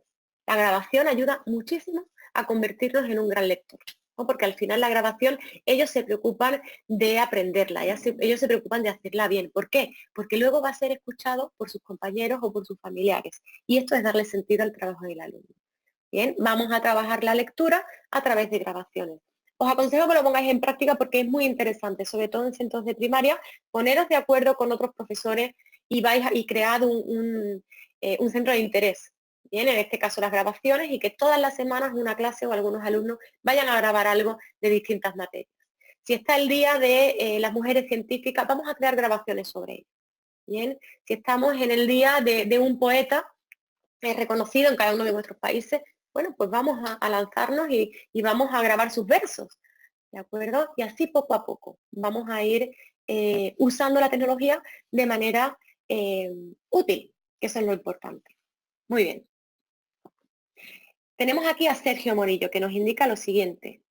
La grabación ayuda muchísimo a convertirlos en un gran lector, ¿no? Porque al final la grabación, ellos se preocupan de aprenderla, ellos se preocupan de hacerla bien. ¿Por qué? Porque luego va a ser escuchado por sus compañeros o por sus familiares. Y esto es darle sentido al trabajo del alumno. Bien, vamos a trabajar la lectura a través de grabaciones. Os aconsejo que lo pongáis en práctica porque es muy interesante, sobre todo en centros de primaria, poneros de acuerdo con otros profesores y cread un centro de interés. Bien, en este caso las grabaciones, y que todas las semanas una clase o algunos alumnos vayan a grabar algo de distintas materias. Si está el día de las mujeres científicas, vamos a crear grabaciones sobre ello. Bien, si estamos en el día de un poeta reconocido en cada uno de vuestros países, bueno, pues vamos a lanzarnos y vamos a grabar sus versos, ¿de acuerdo? Y así poco a poco vamos a ir usando la tecnología de manera útil, que eso es lo importante. Muy bien. Tenemos aquí a Sergio Morillo, que nos indica lo siguiente.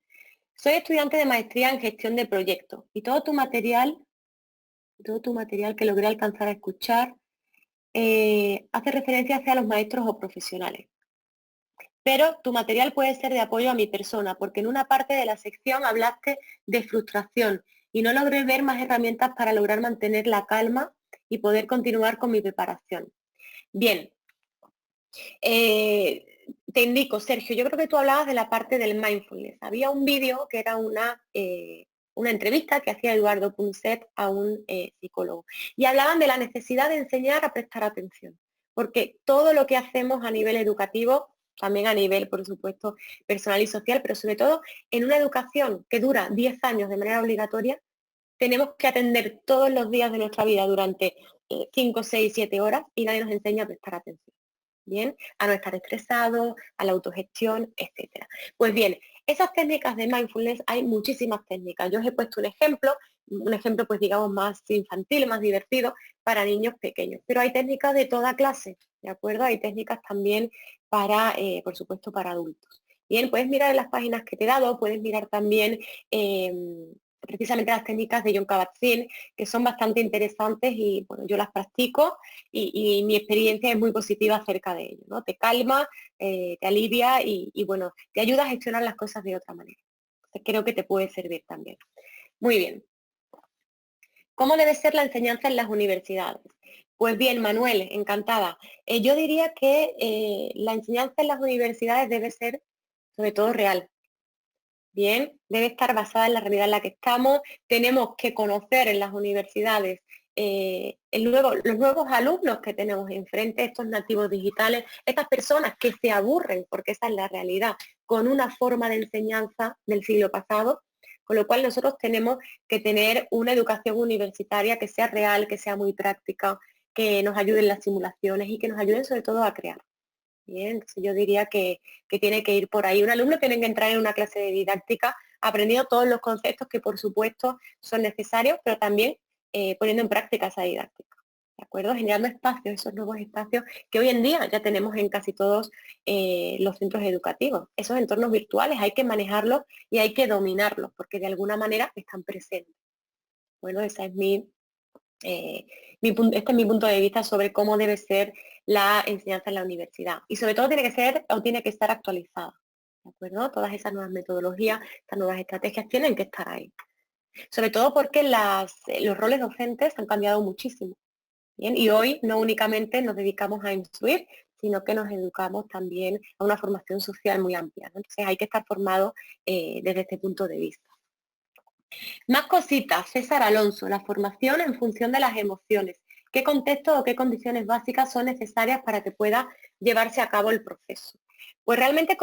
Soy estudiante de maestría en gestión de proyectos y todo tu material que logré alcanzar a escuchar hace referencia hacia los maestros o profesionales. Pero tu material puede ser de apoyo a mi persona, porque en una parte de la sección hablaste de frustración y no logré ver más herramientas para lograr mantener la calma y poder continuar con mi preparación. Bien, te indico, Sergio, yo creo que tú hablabas de la parte del mindfulness. Había un vídeo que era una entrevista que hacía Eduardo Punset a un psicólogo y hablaban de la necesidad de enseñar a prestar atención, porque todo lo que hacemos a nivel educativo, también a nivel, por supuesto, personal y social, pero sobre todo en una educación que dura 10 años de manera obligatoria, tenemos que atender todos los días de nuestra vida durante 5, 6, 7 horas y nadie nos enseña a prestar atención. Bien, a no estar estresados, a la autogestión, etcétera. Pues bien, esas técnicas de mindfulness, hay muchísimas técnicas. Yo os he puesto un ejemplo pues digamos más infantil, más divertido para niños pequeños, pero hay técnicas de toda clase, ¿de acuerdo? Hay técnicas también para, por supuesto, para adultos. Bien, puedes mirar en las páginas que te he dado, puedes mirar también precisamente las técnicas de Jon Kabat-Zinn, que son bastante interesantes y bueno, yo las practico y mi experiencia es muy positiva acerca de ello, ¿no? Te calma, te alivia y bueno, te ayuda a gestionar las cosas de otra manera. Entonces creo que te puede servir también. Muy bien. ¿Cómo debe ser la enseñanza en las universidades? Pues bien, Manuel, encantada. Yo diría que la enseñanza en las universidades debe ser sobre todo real. Bien, debe estar basada en la realidad en la que estamos. Tenemos que conocer en las universidades los nuevos alumnos que tenemos enfrente, estos nativos digitales, estas personas que se aburren, porque esa es la realidad, con una forma de enseñanza del siglo pasado, con lo cual nosotros tenemos que tener una educación universitaria que sea real, que sea muy práctica, que nos ayude en las simulaciones y que nos ayuden sobre todo a crear. Bien, entonces yo diría que tiene que ir por ahí. Un alumno tiene que entrar en una clase de didáctica aprendiendo todos los conceptos que por supuesto son necesarios, pero también poniendo en práctica esa didáctica. ¿De acuerdo? Generando espacios, esos nuevos espacios que hoy en día ya tenemos en casi todos los centros educativos. Esos entornos virtuales hay que manejarlos y hay que dominarlos porque de alguna manera están presentes. Bueno, esa es este es mi punto de vista sobre cómo debe ser la enseñanza en la universidad. Y sobre todo tiene que ser o tiene que estar actualizada. ¿De acuerdo? Todas esas nuevas metodologías, estas nuevas estrategias tienen que estar ahí. Sobre todo porque los roles docentes han cambiado muchísimo. ¿Bien? Y hoy no únicamente nos dedicamos a instruir, sino que nos educamos también a una formación social muy amplia, ¿no? Entonces hay que estar formado desde este punto de vista. Más cositas, César Alonso, la formación en función de las emociones. ¿Qué contexto o qué condiciones básicas son necesarias para que pueda llevarse a cabo el proceso? Pues realmente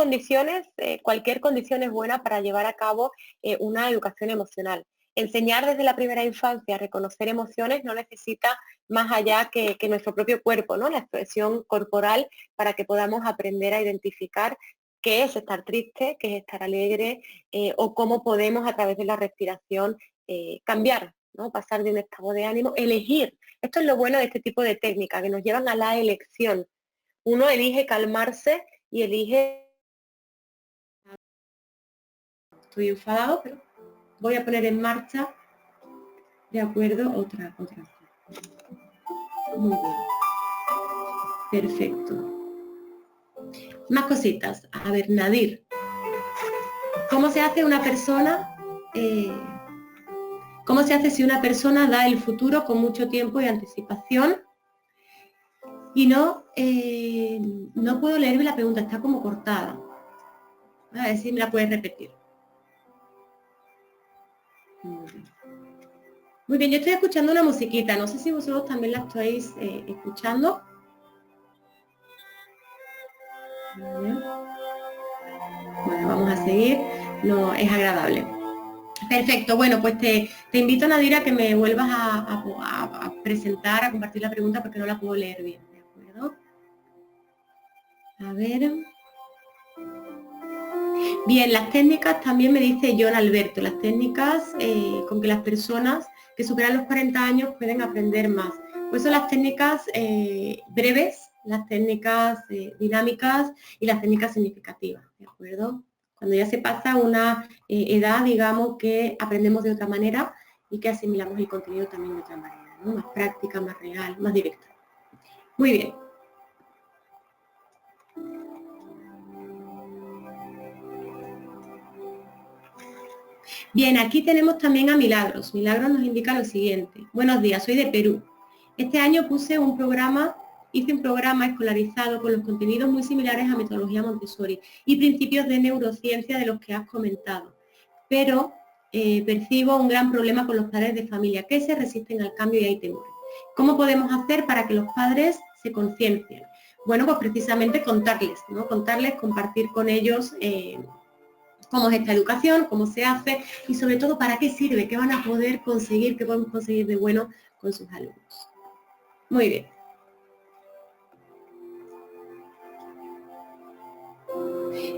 cualquier condición es buena para llevar a cabo una educación emocional. Enseñar desde la primera infancia a reconocer emociones no necesita más allá que nuestro propio cuerpo, ¿no? La expresión corporal para que podamos aprender a identificar qué es estar triste, qué es estar alegre, o cómo podemos a través de la respiración cambiar, ¿no? Pasar de un estado de ánimo, elegir. Esto es lo bueno de este tipo de técnicas, que nos llevan a la elección. Uno elige calmarse y elige... Estoy enfadado, pero voy a poner en marcha, de acuerdo, otra cosa. Muy bien. Perfecto. Más cositas. A ver, Nadir. ¿Cómo se hace una persona... ¿Cómo se hace si una persona da el futuro con mucho tiempo y anticipación? Y no puedo leerme la pregunta, está como cortada. A ver si me la puedes repetir. Muy bien, yo estoy escuchando una musiquita, no sé si vosotros también la estáis escuchando. Bueno, vamos a seguir, no, es agradable. Perfecto, bueno, pues te invito, Nadira, a que me vuelvas a presentar, a compartir la pregunta porque no la puedo leer bien, ¿de acuerdo? A ver. Bien, las técnicas también me dice John Alberto, las técnicas con que las personas que superan los 40 años pueden aprender más. Pues son las técnicas breves, las técnicas dinámicas y las técnicas significativas, ¿de acuerdo? Cuando ya se pasa una edad, digamos, que aprendemos de otra manera y que asimilamos el contenido también de otra manera, ¿no? Más práctica, más real, más directa. Muy bien. Bien, aquí tenemos también a Milagros. Milagros nos indica lo siguiente. Buenos días, soy de Perú. Este año hice un programa escolarizado con los contenidos muy similares a metodología Montessori y principios de neurociencia de los que has comentado. Pero percibo un gran problema con los padres de familia que se resisten al cambio y hay temores. ¿Cómo podemos hacer para que los padres se conciencien? Bueno, pues precisamente contarles, ¿no? Contarles, compartir con ellos cómo es esta educación, cómo se hace y sobre todo para qué sirve, qué van a poder conseguir, qué podemos conseguir de bueno con sus alumnos. Muy bien.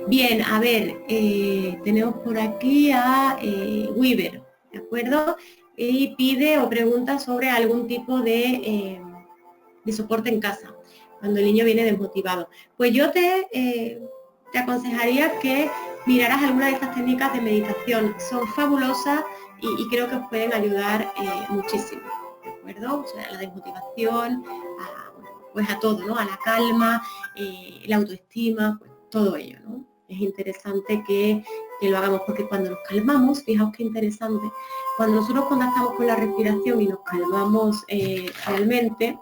Bien, a ver, tenemos por aquí a Weaver, ¿de acuerdo? Y pide o pregunta sobre algún tipo de soporte en casa, cuando el niño viene desmotivado. Pues yo te aconsejaría que miraras alguna de estas técnicas de meditación. Son fabulosas y creo que os pueden ayudar muchísimo, ¿de acuerdo? O sea, a la desmotivación, pues a todo, ¿no? A la calma, la autoestima, pues todo ello, ¿no? Es interesante que lo hagamos porque cuando nos calmamos, fijaos qué interesante, cuando nosotros contactamos con la respiración y nos calmamos realmente,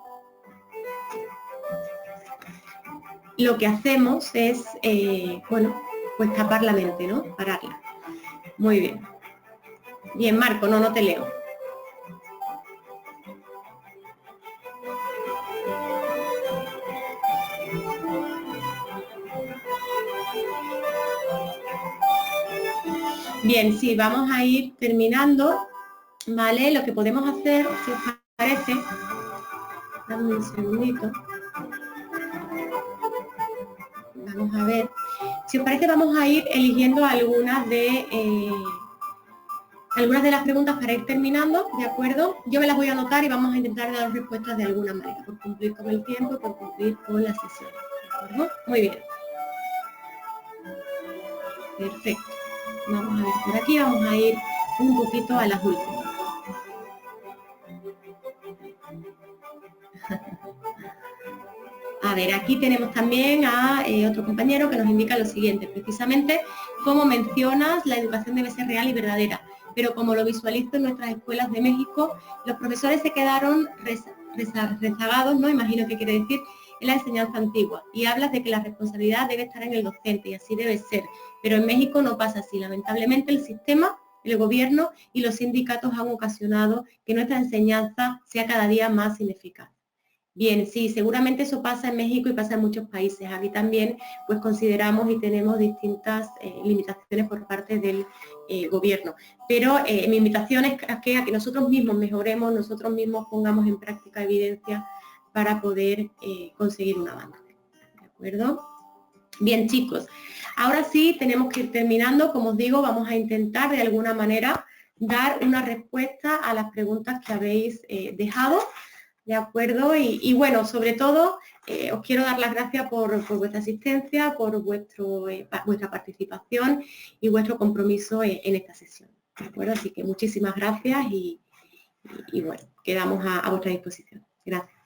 lo que hacemos es, bueno, pues tapar la mente, ¿no? Pararla. Muy bien. Bien, Marco, no te leo. Bien, sí, vamos a ir terminando, ¿vale? Lo que podemos hacer, si os parece, dame un segundito. Vamos a ver. Si os parece, vamos a ir eligiendo algunas de las preguntas para ir terminando, ¿de acuerdo? Yo me las voy a anotar y vamos a intentar dar respuestas de alguna manera, por cumplir con el tiempo y por cumplir con la sesión, ¿de acuerdo? Muy bien. Perfecto. Vamos a ver por aquí, vamos a ir un poquito a las últimas. A ver, aquí tenemos también a otro compañero que nos indica lo siguiente, precisamente como mencionas, la educación debe ser real y verdadera, pero como lo visualizo en nuestras escuelas de México, los profesores se quedaron rezagados, ¿no? Imagino que quiere decir, en la enseñanza antigua, y hablas de que la responsabilidad debe estar en el docente, y así debe ser, pero en México no pasa así. Lamentablemente el sistema, el gobierno y los sindicatos han ocasionado que nuestra enseñanza sea cada día más ineficaz. Bien, sí, seguramente eso pasa en México y pasa en muchos países. Aquí también pues consideramos y tenemos distintas limitaciones por parte del gobierno. Pero mi invitación es a que nosotros mismos mejoremos, nosotros mismos pongamos en práctica evidencia para poder conseguir un avance. ¿De acuerdo? Bien, chicos, ahora sí tenemos que ir terminando. Como os digo, vamos a intentar de alguna manera dar una respuesta a las preguntas que habéis dejado. ¿De acuerdo? Y bueno, sobre todo, os quiero dar las gracias por vuestra asistencia, por vuestra participación y vuestro compromiso en esta sesión. ¿De acuerdo? Así que muchísimas gracias y bueno, quedamos a vuestra disposición. Gracias.